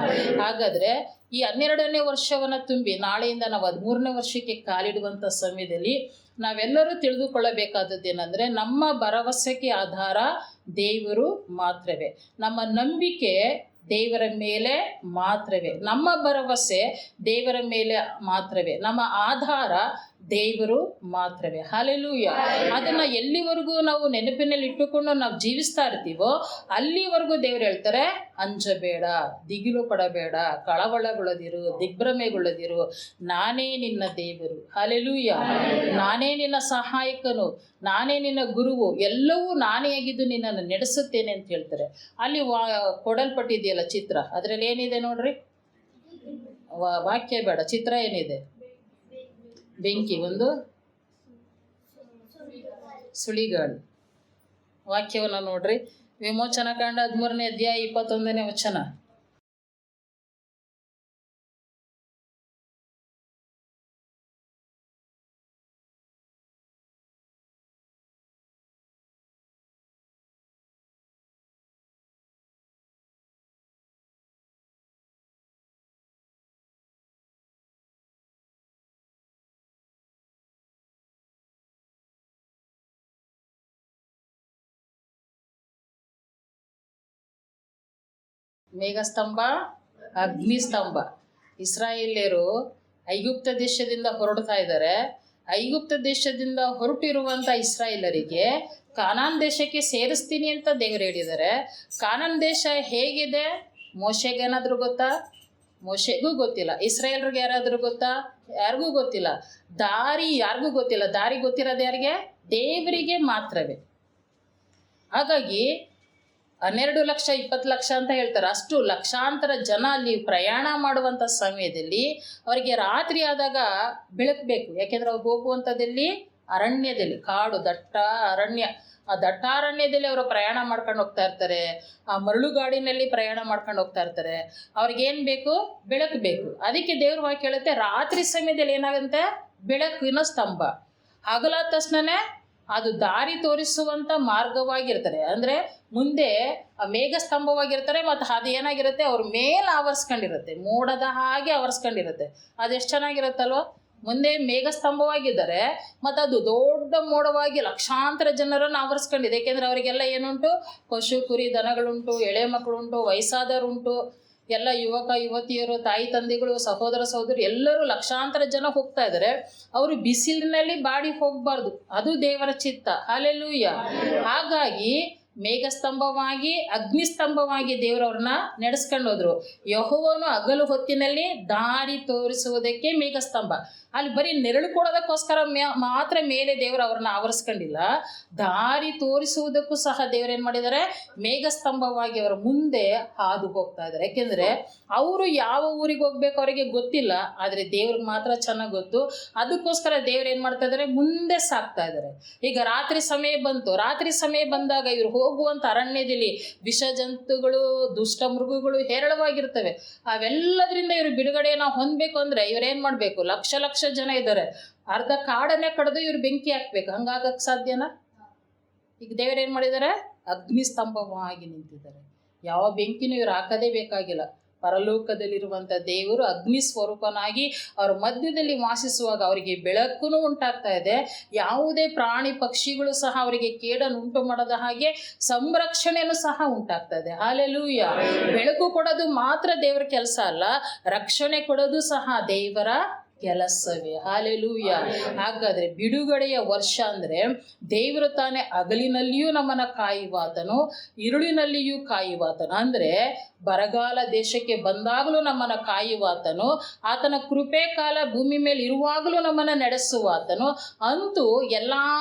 ಹಾಗಾದರೆ ಈ 12ನೇ ವರ್ಷವನ್ನು ತುಂಬಿ ನಾಳೆಯಿಂದ ನಾವು 13ನೇ ವರ್ಷಕ್ಕೆ ಕಾಲಿಡುವಂಥ ಸಮಯದಲ್ಲಿ ನಾವೆಲ್ಲರೂ ತಿಳಿದುಕೊಳ್ಳಬೇಕಾದದ್ದು ಏನಂದರೆ, ನಮ್ಮ ಭರವಸೆಗೆ ಆಧಾರ ದೇವರು ಮಾತ್ರವೇ. ನಮ್ಮ ನಂಬಿಕೆ ದೇವರ ಮೇಲೆ ಮಾತ್ರವೇ. ನಮ್ಮ ಭರವಸೆ ದೇವರ ಮೇಲೆ ಮಾತ್ರವೇ. ನಮ್ಮ ಆಧಾರ ದೇವರು ಮಾತ್ರವೇ. ಹಾಲೆಲೂಯ. ಅದನ್ನು ಎಲ್ಲಿವರೆಗೂ ನಾವು ನೆನಪಿನಲ್ಲಿ ಇಟ್ಟುಕೊಂಡು ನಾವು ಜೀವಿಸ್ತಾ ಇರ್ತೀವೋ ಅಲ್ಲಿವರೆಗೂ ದೇವರು ಹೇಳ್ತಾರೆ, ಅಂಜಬೇಡ, ದಿಗಿಲು ಪಡಬೇಡ, ಕಳವಳಗೊಳ್ಳದಿರು, ದಿಗ್ಭ್ರಮೆಗೊಳ್ಳದಿರು, ನಾನೇ ನಿನ್ನ ದೇವರು. ಹಾಲೆಲೂಯ. ನಾನೇ ನಿನ್ನ ಸಹಾಯಕನು, ನಾನೇ ನಿನ್ನ ಗುರುವು, ಎಲ್ಲವೂ ನಾನೇ ಆಗಿದ್ದು ನಿನ್ನನ್ನು ನಡೆಸುತ್ತೇನೆ ಅಂತ ಹೇಳ್ತಾರೆ. ಅಲ್ಲಿ ಕೊಡಲ್ಪಟ್ಟಿದೆಯಲ್ಲ ಚಿತ್ರ, ಅದರಲ್ಲಿ ಏನಿದೆ ನೋಡ್ರಿ, ವಾಕ್ಯ ಬೇಡ, ಚಿತ್ರ ಏನಿದೆ, ಬೆಂಕಿ, ಒಂದು ಸುಳಿಗಾಡು. ವಾಕ್ಯವನ್ನು ನೋಡ್ರಿ, ವಿಮೋಚನಾ ಕಾಂಡ 13ನೇ ಅಧ್ಯಾಯ 21ನೇ ವಚನ. ಮೇಘಸ್ತಂಭ, ಅಗ್ನಿಸ್ತಂಭ. ಇಸ್ರಾಯೇಲ್ಯರು ಐಗುಪ್ತ ದೇಶದಿಂದ ಹೊರಡ್ತಾ ಇದ್ದಾರೆ. ಐಗುಪ್ತ ದೇಶದಿಂದ ಹೊರಟಿರುವಂಥ ಇಸ್ರಾಯೇಲರಿಗೆ ಕಾನಾನ್ ದೇಶಕ್ಕೆ ಸೇರಿಸ್ತೀನಿ ಅಂತ ದೇವರು ಹೇಳಿದ್ದಾರೆ. ಕಾನಾನ್ ದೇಶ ಹೇಗಿದೆ ಮೋಶೆಗೇನಾದರೂ ಗೊತ್ತಾ? ಮೋಶೆಗೂ ಗೊತ್ತಿಲ್ಲ. ಇಸ್ರಾಯೇಲ್ರಿಗೆ ಯಾರಾದರೂ ಗೊತ್ತಾ? ಯಾರಿಗೂ ಗೊತ್ತಿಲ್ಲ. ದಾರಿ ಯಾರಿಗೂ ಗೊತ್ತಿಲ್ಲ. ದಾರಿ ಗೊತ್ತಿರೋದು ಯಾರಿಗೆ? ದೇವರಿಗೆ ಮಾತ್ರವೇ. ಹಾಗಾಗಿ 12 ಲಕ್ಷ 20 ಲಕ್ಷ ಅಂತ ಹೇಳ್ತಾರೆ. ಅಷ್ಟು ಲಕ್ಷಾಂತರ ಜನ ಅಲ್ಲಿ ಪ್ರಯಾಣ ಮಾಡುವಂಥ ಸಮಯದಲ್ಲಿ ಅವರಿಗೆ ರಾತ್ರಿ ಆದಾಗ ಬೆಳಕಬೇಕು. ಯಾಕೆಂದರೆ ಅವ್ರು ಹೋಗುವಂಥದ್ದಲ್ಲಿ ಅರಣ್ಯದಲ್ಲಿ, ಕಾಡು, ದಟ್ಟ ಅರಣ್ಯ. ಆ ದಟ್ಟಾರಣ್ಯದಲ್ಲಿ ಅವರು ಪ್ರಯಾಣ ಮಾಡ್ಕೊಂಡು ಹೋಗ್ತಾ ಇರ್ತಾರೆ. ಆ ಮರಳುಗಾಡಿನಲ್ಲಿ ಪ್ರಯಾಣ ಮಾಡ್ಕೊಂಡು ಹೋಗ್ತಾ ಇರ್ತಾರೆ. ಅವ್ರಿಗೇನು ಬೇಕು? ಬೆಳಕು ಬೇಕು. ಅದಕ್ಕೆ ದೇವ್ರ ವಾಕ್ಯ ಹೇಳುತ್ತೆ, ರಾತ್ರಿ ಸಮಯದಲ್ಲಿ ಏನಾಗುತ್ತೆ? ಬೆಳಕಿನ ಸ್ತಂಭ. ಹಗಲಾದ ತಕ್ಷಣವೇ ಅದು ದಾರಿ ತೋರಿಸುವಂಥ ಮಾರ್ಗವಾಗಿರ್ತಾರೆ. ಅಂದರೆ ಮುಂದೆ ಮೇಘಸ್ತಂಭವಾಗಿರ್ತಾರೆ. ಮತ್ತು ಅದು ಏನಾಗಿರುತ್ತೆ, ಅವ್ರ ಮೇಲೆ ಆವರಿಸ್ಕೊಂಡಿರುತ್ತೆ, ಮೋಡದ ಹಾಗೆ ಆವರಿಸ್ಕೊಂಡಿರುತ್ತೆ. ಅದೆಷ್ಟು ಚೆನ್ನಾಗಿರುತ್ತಲ್ವ. ಮುಂದೆ ಮೇಘಸ್ತಂಭವಾಗಿದ್ದಾರೆ ಮತ್ತು ಅದು ದೊಡ್ಡ ಮೋಡವಾಗಿ ಲಕ್ಷಾಂತರ ಜನರನ್ನು ಆವರಿಸ್ಕೊಂಡಿದೆ. ಏಕೆಂದರೆ ಅವರಿಗೆಲ್ಲ ಏನುಂಟು, ಪಶು ಕುರಿ ದನಗಳುಂಟು, ಎಳೆ ಮಕ್ಕಳುಂಟು, ವಯಸ್ಸಾದವರುಂಟು, ಎಲ್ಲ ಯುವಕ ಯುವತಿಯರು, ತಾಯಿ ತಂದೆಗಳು, ಸಹೋದರ ಸಹೋದರಿ ಎಲ್ಲರೂ ಲಕ್ಷಾಂತರ ಜನ ಹೋಗ್ತಾ ಇದ್ದಾರೆ. ಅವರು ಬಿಸಿಲಿನಲ್ಲಿ ಬಾಡಿ ಹೋಗಬಾರ್ದು, ಅದು ದೇವರ ಚಿತ್ತ. ಹಲ್ಲೆಲೂಯಾ. ಹಾಗಾಗಿ ಮೇಘಸ್ತಂಭವಾಗಿ ಅಗ್ನಿಸ್ತಂಭವಾಗಿ ದೇವರವ್ರನ್ನ ನಡೆಸ್ಕೊಂಡು ಹೋದ್ರು. ಯೆಹೋವನು ಹಗಲು ಹೊತ್ತಿನಲ್ಲಿ ದಾರಿ ತೋರಿಸುವುದಕ್ಕೆ ಮೇಘಸ್ತಂಭ. ಅಲ್ಲಿ ಬರೀ ನೆರಳು ಕೊಡೋದಕ್ಕೋಸ್ಕರ ಮಾತ್ರ ಮೇಲೆ ದೇವರು ಅವ್ರನ್ನ ಆವರಿಸ್ಕೊಂಡಿಲ್ಲ, ದಾರಿ ತೋರಿಸುವುದಕ್ಕೂ ಸಹ ದೇವರೇನು ಮಾಡಿದ್ದಾರೆ, ಮೇಘಸ್ತಂಭವಾಗಿ ಅವರ ಮುಂದೆ ಹಾದು ಹೋಗ್ತಾ ಇದ್ದಾರೆ. ಯಾಕೆಂದರೆ ಅವರು ಯಾವ ಊರಿಗೆ ಹೋಗ್ಬೇಕು ಅವರಿಗೆ ಗೊತ್ತಿಲ್ಲ, ಆದರೆ ದೇವ್ರಿಗೆ ಮಾತ್ರ ಚೆನ್ನಾಗಿ ಗೊತ್ತು. ಅದಕ್ಕೋಸ್ಕರ ದೇವ್ರು ಏನು ಮಾಡ್ತಾ ಇದ್ದಾರೆ, ಮುಂದೆ ಸಾಕ್ತಾ ಇದ್ದಾರೆ. ಈಗ ರಾತ್ರಿ ಸಮಯ ಬಂತು. ರಾತ್ರಿ ಸಮಯ ಬಂದಾಗ ಇವರು ಹೋಗುವಂಥ ಅರಣ್ಯದಲ್ಲಿ ವಿಷ ಜಂತುಗಳು, ದುಷ್ಟ ಮೃಗಗಳು ಹೇರಳವಾಗಿರ್ತವೆ. ಅವೆಲ್ಲದರಿಂದ ಇವರು ಬಿಡುಗಡೆಯನ್ನು ಹೊಂದಬೇಕು ಅಂದರೆ ಇವರೇನು ಮಾಡಬೇಕು, ಲಕ್ಷ ಲಕ್ಷ ಜನ ಇದ್ದಾರೆ, ಅರ್ಧ ಕಾಡನ್ನೇ ಕಡಿದು ಇವ್ರು ಬೆಂಕಿ ಹಾಕ್ಬೇಕು. ಹಂಗಾಗಕ್ಕೆ ಸಾಧ್ಯನಾ? ಈಗ ದೇವರೇನು ಮಾಡಿದ್ದಾರೆ, ಅಗ್ನಿಸ್ತಂಭವಾಗಿ ನಿಂತಿದ್ದಾರೆ. ಯಾವ ಬೆಂಕಿನೂ ಇವ್ರು ಹಾಕೋದೇ ಬೇಕಾಗಿಲ್ಲ. ಪರಲೋಕದಲ್ಲಿರುವಂಥ ದೇವರು ಅಗ್ನಿ ಸ್ವರೂಪನಾಗಿ ಅವರ ಮಧ್ಯದಲ್ಲಿ ವಾಸಿಸುವಾಗ ಅವರಿಗೆ ಬೆಳಕು ಉಂಟಾಗ್ತಾ ಇದೆ. ಯಾವುದೇ ಪ್ರಾಣಿ ಪಕ್ಷಿಗಳು ಸಹ ಅವರಿಗೆ ಕೇಡನ್ನು ಉಂಟು ಮಾಡದ ಹಾಗೆ ಸಂರಕ್ಷಣೆಯೂ ಸಹ ಉಂಟಾಗ್ತಾ ಇದೆ. ಹಲ್ಲೆಲೂಯಾ. ಬೆಳಕು ಕೊಡೋದು ಮಾತ್ರ ದೇವರ ಕೆಲಸ ಅಲ್ಲ, ರಕ್ಷಣೆ ಕೊಡೋದು ಸಹ ದೇವರ ಕೆಲಸವೇ. ಹಲ್ಲೆಲೂಯಾ. ಹಾಗಾದರೆ ಬಿಡುಗಡೆಯ ವರ್ಷ ಅಂದರೆ ದೇವರು ತಾನೇ ಹಗಲಿನಲ್ಲಿಯೂ ನಮ್ಮನ್ನು ಕಾಯುವಾತನು, ಇರುಳಿನಲ್ಲಿಯೂ ಕಾಯುವಾತನು. ಅಂದರೆ ಬರಗಾಲ ದೇಶಕ್ಕೆ ಬಂದಾಗಲೂ ನಮ್ಮನ್ನು ಕಾಯುವಾತನು, ಆತನ ಕೃಪೆ ಕಾಲ ಭೂಮಿ ಮೇಲೆ ಇರುವಾಗಲೂ ನಮ್ಮನ್ನು ನಡೆಸುವಾತನು. ಅಂತೂ ಎಲ್ಲ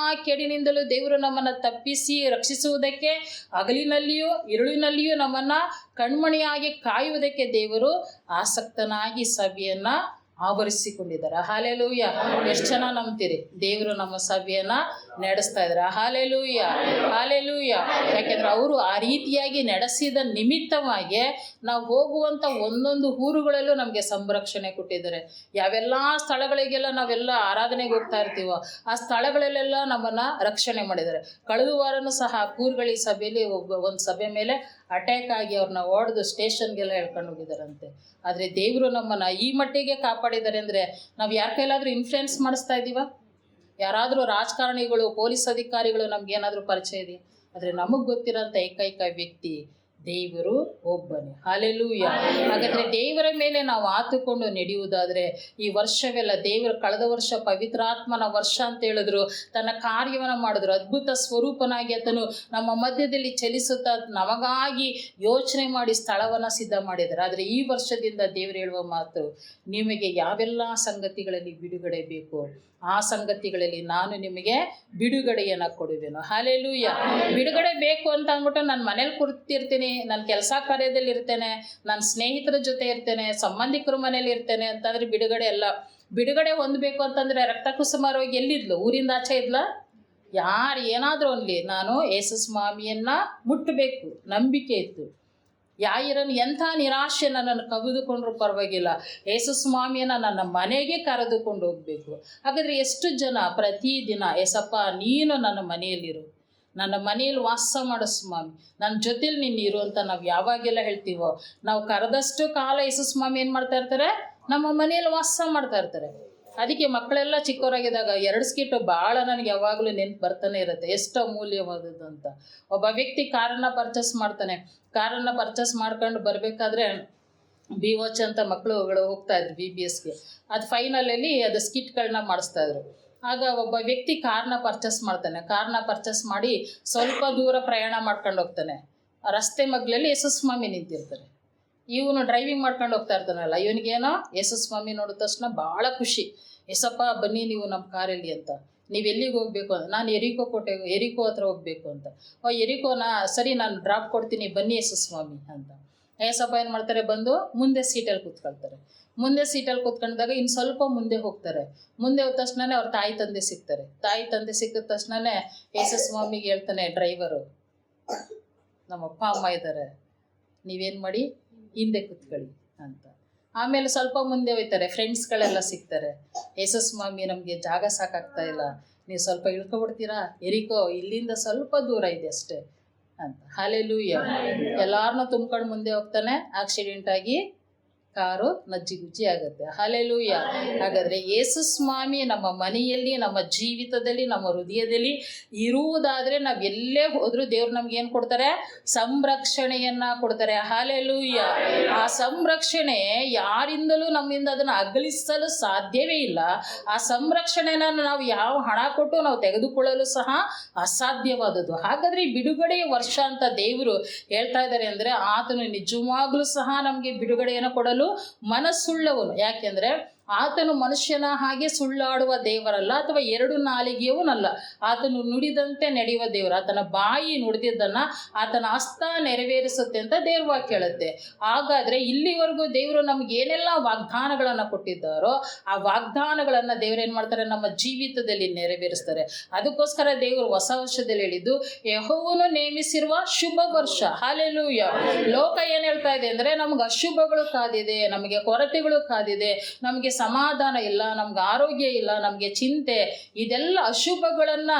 ಕೆಡಿನಿಂದಲೂ ದೇವರು ನಮ್ಮನ್ನು ತಪ್ಪಿಸಿ ರಕ್ಷಿಸುವುದಕ್ಕೆ, ಹಗಲಿನಲ್ಲಿಯೂ ಇರುಳಿನಲ್ಲಿಯೂ ನಮ್ಮನ್ನು ಕಣ್ಮಣಿಯಾಗಿ ಕಾಯುವುದಕ್ಕೆ ದೇವರು ಆಸಕ್ತನಾಗಿ ಸಭೆಯನ್ನು ಆವರಿಸಿಕೊಂಡಿದ್ದಾರೆ. ಹಲ್ಲೆಲೂಯಾ. ಎಷ್ಟು ಜನ ನಂಬ್ತೀರಿ ದೇವರು ನಮ್ಮ ಸಭೆಯನ್ನು ನಡೆಸ್ತಾ ಇದ್ದಾರೆ? Hallelujah, hallelujah. ಯಾಕೆಂದರೆ ಅವರು ಆ ರೀತಿಯಾಗಿ ನಡೆಸಿದ ನಿಮಿತ್ತವಾಗಿ ನಾವು ಹೋಗುವಂಥ ಒಂದೊಂದು ಊರುಗಳಲ್ಲೂ ನಮಗೆ ಸಂರಕ್ಷಣೆ ಕೊಟ್ಟಿದ್ದಾರೆ. ಯಾವೆಲ್ಲ ಸ್ಥಳಗಳಿಗೆಲ್ಲ ನಾವೆಲ್ಲ ಆರಾಧನೆಗೆ ಹೋಗ್ತಾ ಇರ್ತೀವೋ ಆ ಸ್ಥಳಗಳಲ್ಲೆಲ್ಲ ನಮ್ಮನ್ನು ರಕ್ಷಣೆ ಮಾಡಿದ್ದಾರೆ. ಕಳೆದ ವಾರನೂ ಸಹ ಕೂರ್ಗಳಿ ಸಭೆಯಲ್ಲಿ ಒಂದು ಸಭೆ ಮೇಲೆ ಅಟ್ಯಾಕ್ ಆಗಿ ಅವ್ರನ್ನ ಹೊಡೆದು ಸ್ಟೇಷನ್ಗೆಲ್ಲ ಹೇಳ್ಕೊಂಡು ಹೋಗಿದ್ದಾರಂತೆ. ಆದರೆ ದೇವರು ನಮ್ಮನ್ನು ಈ ಮಟ್ಟಿಗೆ ಕಾಪಾಡಿದ್ದಾರೆ ಅಂದರೆ ನಾವು ಯಾರ ಕೈಲಾದರೂ ಇನ್ಫ್ಲುಯೆನ್ಸ್ ಮಾಡಿಸ್ತಾ ಇದ್ದೀವ? ಯಾರಾದರೂ ರಾಜಕಾರಣಿಗಳು, ಪೊಲೀಸ್ ಅಧಿಕಾರಿಗಳು ನಮಗೇನಾದರೂ ಪರಿಚಯ ಇದೆಯಾ? ಆದರೆ ನಮಗೆ ಗೊತ್ತಿರೋಂಥ ಏಕೈಕ ವ್ಯಕ್ತಿ ದೇವರು ಒಬ್ಬನೇ. ಹಲ್ಲೆಲೂಯಾ. ಹಾಗಾದರೆ ದೇವರ ಮೇಲೆ ನಾವು ಆತುಕೊಂಡು ನಡೆಯುವುದಾದರೆ ಈ ವರ್ಷವೆಲ್ಲ ದೇವರು ಕಳೆದ ವರ್ಷ ಪವಿತ್ರಾತ್ಮನ ವರ್ಷ ಅಂತ ಹೇಳಿದ್ರು, ತನ್ನ ಕಾರ್ಯವನ್ನು ಮಾಡಿದ್ರು, ಅದ್ಭುತ ಸ್ವರೂಪನಾಗಿ ಆತನು ನಮ್ಮ ಮಧ್ಯದಲ್ಲಿ ಚಲಿಸುತ್ತಾ ನಮಗಾಗಿ ಯೋಚನೆ ಮಾಡಿ ಸ್ಥಳವನ್ನು ಸಿದ್ಧ ಮಾಡಿದ್ದಾರೆ. ಆದರೆ ಈ ವರ್ಷದಿಂದ ದೇವರು ಹೇಳುವ ಮಾತು, ನಿಮಗೆ ಯಾವೆಲ್ಲ ಸಂಗತಿಗಳಲ್ಲಿ ಬಿಡುಗಡೆ ಬೇಕು ಆ ಸಂಗತಿಗಳಲ್ಲಿ ನಾನು ನಿಮಗೆ ಬಿಡುಗಡೆಯನ್ನು ಕೊಡುವೆನು. ಹಲ್ಲೆಲೂಯಾ. ಬಿಡುಗಡೆ ಬೇಕು ಅಂತ ಅಂದ್ಬಿಟ್ಟು ನಾನು ಮನೇಲಿ ಕೂರ್ತಿರ್ತೀನಿ, ನಾನು ಕೆಲಸ ಕಾರ್ಯದಲ್ಲಿ ಇರ್ತೇನೆ, ನಾನು ಸ್ನೇಹಿತರ ಜೊತೆ ಇರ್ತೇನೆ, ಸಂಬಂಧಿಕರ ಮನೇಲಿ ಇರ್ತೇನೆ ಅಂತಂದರೆ ಬಿಡುಗಡೆ ಅಲ್ಲ. ಬಿಡುಗಡೆ ಹೊಂದಬೇಕು ಅಂತಂದರೆ ರಕ್ತ ಕುಸುಮಾರೋಗಿ ಎಲ್ಲಿದ್ಲು? ಊರಿಂದ ಆಚೆ ಇದ್ಲ? ಯಾರು ಏನಾದರೂ ಅನ್ಲಿ, ನಾನು ಯೇಸು ಸ್ವಾಮಿಯನ್ನು ಮುಟ್ಟಬೇಕು ನಂಬಿಕೆ ಇತ್ತು. ಯಾಯಿರನ್ನು ಎಂಥ ನಿರಾಶೆ ನನ್ನನ್ನು ಕವಿದುಕೊಂಡ್ರೂ ಪರವಾಗಿಲ್ಲ, ಯೇಸು ಸ್ವಾಮಿಯನ್ನು ನನ್ನ ಮನೆಗೆ ಕರೆದುಕೊಂಡು ಹೋಗಬೇಕು. ಹಾಗಾದರೆ ಎಷ್ಟು ಜನ ಪ್ರತಿದಿನ ಏಸಪ್ಪ ನೀನು ನನ್ನ ಮನೆಯಲ್ಲಿರು, ನನ್ನ ಮನೆಯಲ್ಲಿ ವಾಸ ಮಾಡೋ ಸ್ವಾಮಿ, ನನ್ನ ಜೊತೇಲಿ ನೀನು ಇರು ಅಂತ ನಾವು ಯಾವಾಗೆಲ್ಲ ಹೇಳ್ತೀವೋ, ನಾವು ಕರೆದಷ್ಟು ಕಾಲ ಯೇಸು ಸ್ವಾಮಿ ಏನು ಮಾಡ್ತಾ ಇರ್ತಾರೆ, ನಮ್ಮ ಮನೆಯಲ್ಲಿ ವಾಸ ಮಾಡ್ತಾ ಇರ್ತಾರೆ. ಅದಕ್ಕೆ ಮಕ್ಕಳೆಲ್ಲ ಚಿಕ್ಕವರಾಗಿದ್ದಾಗ 2 ಸ್ಕಿಟ್ಟು ಭಾಳ ನನಗೆ ಯಾವಾಗಲೂ ನೆನಪು ಬರ್ತಾನೆ ಇರುತ್ತೆ, ಎಷ್ಟು ಅಮೂಲ್ಯವಾದದ್ದು ಅಂತ. ಒಬ್ಬ ವ್ಯಕ್ತಿ ಕಾರನ್ನು ಪರ್ಚೇಸ್ ಮಾಡ್ತಾನೆ. ಕಾರನ್ನು ಪರ್ಚೇಸ್ ಮಾಡ್ಕೊಂಡು ಬರಬೇಕಾದ್ರೆ BOC ಅಂತ ಮಕ್ಕಳುಗಳು ಹೋಗ್ತಾಯಿದ್ರು BBSಗೆ. ಅದು ಫೈನಲಲ್ಲಿ ಅದು ಸ್ಕಿಟ್ಗಳನ್ನ ಮಾಡಿಸ್ತಾಯಿದ್ರು. ಆಗ ಒಬ್ಬ ವ್ಯಕ್ತಿ ಕಾರ್ನ ಪರ್ಚೇಸ್ ಮಾಡ್ತಾನೆ. ಕಾರ್ನ ಪರ್ಚೇಸ್ ಮಾಡಿ ಸ್ವಲ್ಪ ದೂರ ಪ್ರಯಾಣ ಮಾಡ್ಕೊಂಡು ಹೋಗ್ತಾನೆ. ರಸ್ತೆ ಮಗ್ಲಲ್ಲಿ ಯೇಸು ಸ್ವಾಮಿ ನಿಂತಿರ್ತಾರೆ. ಇವನು ಡ್ರೈವಿಂಗ್ ಮಾಡ್ಕೊಂಡು ಹೋಗ್ತಾ ಇರ್ತಾನಲ್ಲ, ಇವನಿಗೇನೋ ಯೇಸು ಸ್ವಾಮಿ ನೋಡಿದ ತಕ್ಷಣ ಭಾಳ ಖುಷಿ. ಯೇಸಪ್ಪ ಬನ್ನಿ ನೀವು ನಮ್ಮ ಕಾರಲ್ಲಿ ಅಂತ. ನೀವು ಎಲ್ಲಿಗೆ ಹೋಗಬೇಕು ಅಂತ? ನಾನು ಎರಿಕೋ ಹತ್ರ ಹೋಗಬೇಕು ಅಂತ. ಎರಿಕೋನಾ, ಸರಿ ನಾನು ಡ್ರಾಪ್ ಕೊಡ್ತೀನಿ ಬನ್ನಿ ಯೇಸು ಸ್ವಾಮಿ ಅಂತ. ಯೇಸಪ್ಪ ಏನು ಮಾಡ್ತಾರೆ, ಬಂದು ಮುಂದೆ ಸೀಟಲ್ಲಿ ಕೂತ್ಕೊಳ್ತಾರೆ. ಮುಂದೆ ಸೀಟಲ್ಲಿ ಕೂತ್ಕೊಂಡಾಗ ಇನ್ನು ಸ್ವಲ್ಪ ಮುಂದೆ ಹೋಗ್ತಾರೆ. ಮುಂದೆ ಹೋದ ತಕ್ಷಣವೇ ಅವ್ರ ತಾಯಿ ತಂದೆ ಸಿಗ್ತಾರೆ. ತಾಯಿ ತಂದೆ ಸಿಕ್ಕಿದ ತಕ್ಷಣವೇ ಯೇಸು ಸ್ವಾಮಿಗೆ ಹೇಳ್ತಾನೆ ಡ್ರೈವರು, ನಮ್ಮ ಅಪ್ಪ ಅಮ್ಮ ಇದ್ದಾರೆ, ನೀವೇನು ಮಾಡಿ ಹಿಂದೆ ಕೂತ್ಕೊಳ್ಳಿ ಅಂತ. ಆಮೇಲೆ ಸ್ವಲ್ಪ ಮುಂದೆ ಹೋಗ್ತಾರೆ, ಫ್ರೆಂಡ್ಸ್ಗಳೆಲ್ಲ ಸಿಗ್ತಾರೆ. ಯೇಸು ಸ್ವಾಮಿ ನಮಗೆ ಜಾಗ ಸಾಕಾಗ್ತಾ ಇಲ್ಲ, ನೀವು ಸ್ವಲ್ಪ ಇಳ್ಕೊಬಿಡ್ತೀರಾ? ಎರಿಕೋ ಇಲ್ಲಿಂದ ಸ್ವಲ್ಪ ದೂರ ಇದೆ ಅಷ್ಟೇ, ಅಂತ. ಹಲ್ಲೆಲೂಯಾ. ಎಲ್ಲಾರನ್ನೂ ತುಂಬ್ಕೊಂಡು ಮುಂದೆ ಹೋಗ್ತಾನೆ, ಆಕ್ಸಿಡೆಂಟ್ ಆಗಿ ಕಾರು ನಜ್ಜಿಗುಜ್ಜಿ ಆಗುತ್ತೆ. ಹಲ್ಲೆಲೂಯಾ. ಹಾಗಾದರೆ ಯೇಸು ಸ್ವಾಮಿ ನಮ್ಮ ಮನೆಯಲ್ಲಿ, ನಮ್ಮ ಜೀವಿತದಲ್ಲಿ, ನಮ್ಮ ಹೃದಯದಲ್ಲಿ ಇರುವುದಾದರೆ ನಾವು ಎಲ್ಲೇ ಹೋದರೂ ದೇವ್ರು ನಮ್ಗೆ ಏನು ಕೊಡ್ತಾರೆ? ಸಂರಕ್ಷಣೆಯನ್ನು ಕೊಡ್ತಾರೆ. ಹಲ್ಲೆಲೂಯಾ. ಆ ಸಂರಕ್ಷಣೆ ಯಾರಿಂದಲೂ ನಮ್ಮಿಂದ ಅದನ್ನು ಅಗಲಿಸಲು ಸಾಧ್ಯವೇ ಇಲ್ಲ. ಆ ಸಂರಕ್ಷಣೆನ ನಾವು ಯಾವ ಹಣ ಕೊಟ್ಟು ನಾವು ತೆಗೆದುಕೊಳ್ಳಲು ಸಹ ಅಸಾಧ್ಯವಾದದ್ದು. ಹಾಗಾದರೆ ಈ ಬಿಡುಗಡೆಯ ವರ್ಷ ಅಂತ ದೇವರು ಹೇಳ್ತಾ ಇದ್ದಾರೆ ಅಂದರೆ, ಆತನು ನಿಜವಾಗ್ಲೂ ಸಹ ನಮಗೆ ಬಿಡುಗಡೆಯನ್ನು ಕೊಡಲು ಮನಸ್ಸುಳ್ಳವನು. ಯಾಕೆಂದರೆ ಆತನು ಮನುಷ್ಯನ ಹಾಗೆ ಸುಳ್ಳಾಡುವ ದೇವರಲ್ಲ, ಅಥವಾ ಎರಡು ನಾಲಿಗೆಯವನಲ್ಲ. ಆತನು ನುಡಿದಂತೆ ನಡೆಯುವ ದೇವರು. ಆತನ ಬಾಯಿ ನುಡಿದಿದ್ದನ್ನು ಆತನ ಹಸ್ತ ನೆರವೇರಿಸುತ್ತೆ ಅಂತ ದೇವ್ರ ವಾಕ್ಯ ಹೇಳುತ್ತೆ. ಹಾಗಾದರೆ ಇಲ್ಲಿವರೆಗೂ ದೇವರು ನಮ್ಗೆ ಏನೆಲ್ಲ ವಾಗ್ದಾನಗಳನ್ನು ಕೊಟ್ಟಿದ್ದಾರೋ ಆ ವಾಗ್ದಾನಗಳನ್ನು ದೇವರೇನು ಮಾಡ್ತಾರೆ? ನಮ್ಮ ಜೀವಿತದಲ್ಲಿ ನೆರವೇರಿಸ್ತಾರೆ. ಅದಕ್ಕೋಸ್ಕರ ದೇವರು ಹೊಸ ವರ್ಷದಲ್ಲಿ ಹೇಳಿದ್ದು, ಯೆಹೋವನು ನೇಮಿಸಿರುವ ಶುಭ ವರ್ಷ. ಹಲ್ಲೆಲೂಯಾ. ಲೋಕ ಏನು ಹೇಳ್ತಾ ಇದೆ ಅಂದರೆ, ನಮ್ಗೆ ಅಶುಭಗಳು ಕಾದಿದೆ, ನಮಗೆ ಕೊರತೆಗಳು ಕಾದಿದೆ, ನಮಗೆ ಸಮಾಧಾನ ಇಲ್ಲ, ನಮ್ಗೆ ಆರೋಗ್ಯ ಇಲ್ಲ, ನಮಗೆ ಚಿಂತೆ, ಇದೆಲ್ಲ ಅಶುಭಗಳನ್ನು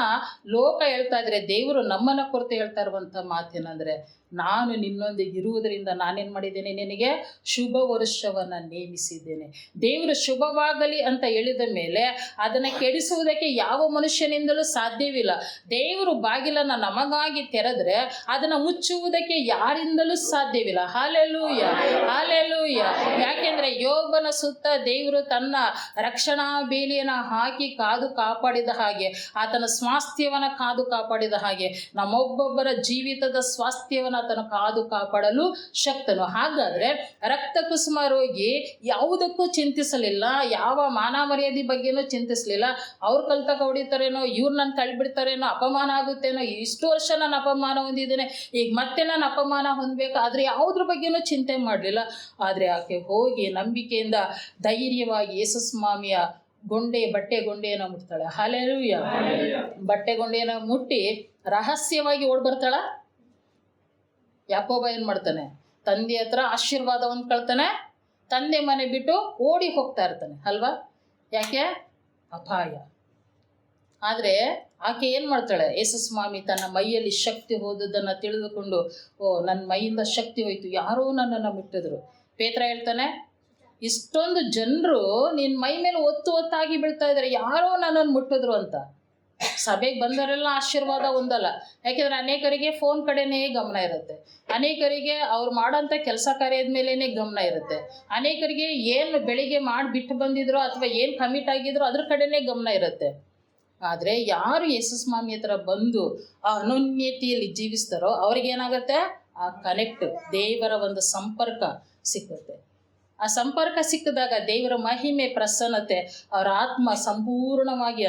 ಲೋಕ ಹೇಳ್ತಾ ಇದ್ರೆ, ದೇವರು ನಮ್ಮನ್ನ ಕುರಿತು ಹೇಳ್ತಾ ಇರುವಂಥ ಮಾತೇನೆಂದರೆ, ನಾನು ನಿನ್ನೊಂದಿಗೆ ಇರುವುದರಿಂದ ನಾನೇನು ಮಾಡಿದ್ದೇನೆ? ನಿನಗೆ ಶುಭ ವರ್ಷವನ್ನು ನೇಮಿಸಿದ್ದೇನೆ. ದೇವರು ಶುಭವಾಗಲಿ ಅಂತ ಹೇಳಿದ ಮೇಲೆ ಅದನ್ನು ಕೆಡಿಸುವುದಕ್ಕೆ ಯಾವ ಮನುಷ್ಯನಿಂದಲೂ ಸಾಧ್ಯವಿಲ್ಲ. ದೇವರು ಬಾಗಿಲನ್ನು ನಮಗಾಗಿ ತೆರೆದ್ರೆ ಅದನ್ನು ಮುಚ್ಚುವುದಕ್ಕೆ ಯಾರಿಂದಲೂ ಸಾಧ್ಯವಿಲ್ಲ. ಹಲ್ಲೆಲೂಯಾ. ಹಲ್ಲೆಲೂಯಾ. ಯಾಕೆಂದರೆ ಯೋಬನ ಸುತ್ತ ದೇವರು ತನ್ನ ರಕ್ಷಣಾ ಬೇಲಿಯನ್ನು ಹಾಕಿ ಕಾದು ಕಾಪಾಡಿದ ಹಾಗೆ, ಆತನ ಸ್ವಾಸ್ಥ್ಯವನ್ನು ಕಾದು ಕಾಪಾಡಿದ ಹಾಗೆ, ನಮ್ಮೊಬ್ಬೊಬ್ಬರ ಜೀವಿತದ ಸ್ವಾಸ್ಥ್ಯವನ್ನು ಆತನು ಕಾದು ಕಾಪಾಡಲು ಶಕ್ತನು. ಹಾಗಾದರೆ ರಕ್ತ ಕುಸುಮ ರೋಗಿ ಯಾವುದಕ್ಕೂ ಚಿಂತಿಸಲಿಲ್ಲ, ಯಾವ ಮಾನ ಮರ್ಯಾದೆ ಬಗ್ಗೆನೂ ಚಿಂತಿಸಲಿಲ್ಲ. ಅವ್ರು ಕಲ್ತಕ ಹೊಡಿತಾರೇನೋ, ಇವ್ರು ನನ್ನ ತಳ್ಳಿಬಿಡ್ತಾರೇನೋ, ಅಪಮಾನ ಆಗುತ್ತೇನೋ, ಇಷ್ಟು ವರ್ಷ ನಾನು ಅಪಮಾನ ಹೊಂದಿದ್ದೇನೆ, ಈಗ ಮತ್ತೆ ನಾನು ಅಪಮಾನ ಹೊಂದಬೇಕು, ಆದರೆ ಯಾವುದ್ರ ಬಗ್ಗೆನೂ ಚಿಂತೆ ಮಾಡಲಿಲ್ಲ. ಆದರೆ ಆಕೆ ಹೋಗಿ ನಂಬಿಕೆಯಿಂದ ಧೈರ್ಯವಾಗಿ ಯೇಸು ಸ್ವಾಮಿಯ ಬಟ್ಟೆ ಗೊಂಡೆಯನ್ನು ಮುಟ್ತಾಳೆ. ಹಲ್ಲೆಲೂಯಾ. ಬಟ್ಟೆ ಗೊಂಡೆಯನ್ನು ಮುಟ್ಟಿ ರಹಸ್ಯವಾಗಿ ಓಡ್ಬರ್ತಾಳ. ಯಾಕೋಬ ಏನು ಮಾಡ್ತಾನೆ? ತಂದೆ ಹತ್ರ ಆಶೀರ್ವಾದ ಹೊಂದ್ಕೊಳ್ತಾನೆ, ತಂದೆ ಮನೆ ಬಿಟ್ಟು ಓಡಿ ಹೋಗ್ತಾ ಇರ್ತಾನೆ ಅಲ್ವಾ? ಯಾಕೆ? ಅಪಾಯ. ಆದರೆ ಆಕೆ ಏನು ಮಾಡ್ತಾಳೆ? ಯೇಸು ಸ್ವಾಮಿ ತನ್ನ ಮೈಯಲ್ಲಿ ಶಕ್ತಿ ಹೋದದ್ದನ್ನು ತಿಳಿದುಕೊಂಡು, ಓ, ನನ್ನ ಮೈಯಿಂದ ಶಕ್ತಿ ಹೋಯಿತು, ಯಾರೋ ನನ್ನನ್ನು ಮುಟ್ಟಿದ್ರು. ಪೇತ್ರ ಹೇಳ್ತಾನೆ, ಇಷ್ಟೊಂದು ಜನರು ನಿನ್ನ ಮೈ ಮೇಲೆ ಒತ್ತಾಗಿ ಬೀಳ್ತಾ ಇದ್ದಾರೆ, ಯಾರೋ ನನ್ನನ್ನು ಮುಟ್ಟಿದ್ರು ಅಂತ. ಸಭೆಗೆ ಬಂದವರೆಲ್ಲ ಆಶೀರ್ವಾದ ಹೊಂದಲ್ಲ. ಯಾಕೆಂದರೆ ಅನೇಕರಿಗೆ ಫೋನ್ ಕಡೆನೇ ಗಮನ ಇರುತ್ತೆ, ಅನೇಕರಿಗೆ ಅವ್ರು ಮಾಡೋಂಥ ಕೆಲಸ ಕಾರ್ಯದ ಮೇಲೇ ಗಮನ ಇರುತ್ತೆ, ಅನೇಕರಿಗೆ ಏನು ಬೆಳಿಗ್ಗೆ ಮಾಡಿ ಬಿಟ್ಟು ಬಂದಿದ್ರೋ ಅಥವಾ ಏನು ಕಮಿಟ್ ಆಗಿದ್ರೋ ಅದ್ರ ಕಡೆನೇ ಗಮನ ಇರುತ್ತೆ. ಆದರೆ ಯಾರು ಯೇಸು ಸ್ವಾಮಿ ಹತ್ರ ಬಂದು ಆ ಅನನ್ಯತೆಯಲ್ಲಿ ಜೀವಿಸ್ತಾರೋ ಅವ್ರಿಗೇನಾಗುತ್ತೆ? ಆ ಕನೆಕ್ಟ್, ದೇವರ ಒಂದು ಸಂಪರ್ಕ ಸಿಕ್ಕುತ್ತೆ. ಆ ಸಂಪರ್ಕ ಸಿಕ್ಕಿದಾಗ ದೇವರ ಮಹಿಮೆ, ಪ್ರಸನ್ನತೆ ಅವರ ಆತ್ಮ ಸಂಪೂರ್ಣವಾಗಿ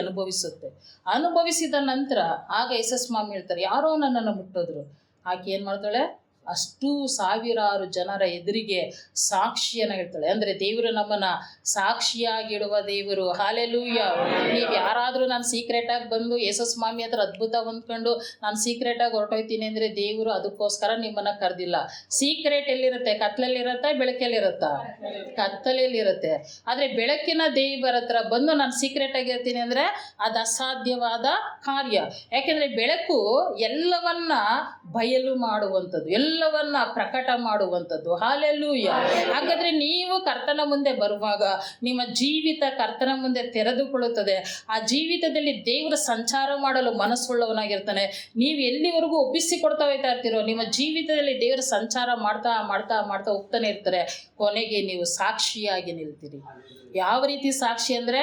ಅನುಭವಿಸಿದ ನಂತರ ಆಗ ಯೇಸು ಸ್ವಾಮಿ ಹೇಳ್ತಾರೆ, ಯಾರೋ ನನ್ನನ್ನು ಮುಟ್ಟಿದ್ರು. ಆಕೆ ಏನು ಮಾಡ್ತಾಳೆ? ಅಷ್ಟು ಸಾವಿರಾರು ಜನರ ಎದುರಿಗೆ ಸಾಕ್ಷಿಯನ್ನು ಹೇಳ್ತಾಳೆ. ಅಂದರೆ ದೇವರು ನಮ್ಮನ್ನು ಸಾಕ್ಷಿಯಾಗಿಡುವ ದೇವರು. ಹಲ್ಲೆಲೂಯಾ. ನೀವು ಯಾರಾದರೂ ನಾನು ಸೀಕ್ರೆಟಾಗಿ ಬಂದು ಯೇಸು ಸ್ವಾಮಿ ಹತ್ರ ಅದ್ಭುತ ಹೊಂದ್ಕೊಂಡು ನಾನು ಸೀಕ್ರೆಟಾಗಿ ಹೊರಟೋಯ್ತೀನಿ ಅಂದರೆ ದೇವರು ಅದಕ್ಕೋಸ್ಕರ ನಿಮ್ಮನ್ನು ಕರೆದಿಲ್ಲ. ಸೀಕ್ರೆಟ್ ಎಲ್ಲಿರುತ್ತೆ? ಕತ್ತಲಲ್ಲಿರುತ್ತಾ, ಬೆಳಕಲ್ಲಿರುತ್ತಾ? ಕತ್ತಲಲ್ಲಿರುತ್ತೆ. ಆದರೆ ಬೆಳಕಿನ ದೇವರ ಹತ್ರ ಬಂದು ನಾನು ಸೀಕ್ರೆಟಾಗಿ ಇರ್ತೀನಿ ಅಂದರೆ ಅದು ಅಸಾಧ್ಯವಾದ ಕಾರ್ಯ. ಯಾಕೆಂದರೆ ಬೆಳಕು ಎಲ್ಲವನ್ನ ಬಯಲು ಮಾಡುವಂಥದ್ದು, ಎಲ್ಲವನ್ನ ಪ್ರಕಟ ಮಾಡುವಂಥದ್ದು. ಹಲ್ಲೆಲೂಯಾ. ಹಾಗಾದರೆ ನೀವು ಕರ್ತನ ಮುಂದೆ ಬರುವಾಗ ನಿಮ್ಮ ಜೀವಿತ ಕರ್ತನ ಮುಂದೆ ತೆರೆದುಕೊಳ್ಳುತ್ತದೆ. ಆ ಜೀವಿತದಲ್ಲಿ ದೇವರ ಸಂಚಾರ ಮಾಡಲು ಮನಸ್ಸುಳ್ಳವನಾಗಿರ್ತಾನೆ. ನೀವು ಎಲ್ಲಿವರೆಗೂ ಒಪ್ಪಿಸಿಕೊಡ್ತಾ ಹೋಗ್ತಾ ಇರ್ತೀರೋ ನಿಮ್ಮ ಜೀವಿತದಲ್ಲಿ ದೇವರ ಸಂಚಾರ ಮಾಡ್ತಾ ಮಾಡ್ತಾ ಮಾಡ್ತಾ ಹೋಗ್ತಾನೆ ಇರ್ತಾರೆ. ಕೊನೆಗೆ ನೀವು ಸಾಕ್ಷಿಯಾಗಿ ನಿಲ್ತೀರಿ. ಯಾವ ರೀತಿ ಸಾಕ್ಷಿ ಅಂದರೆ,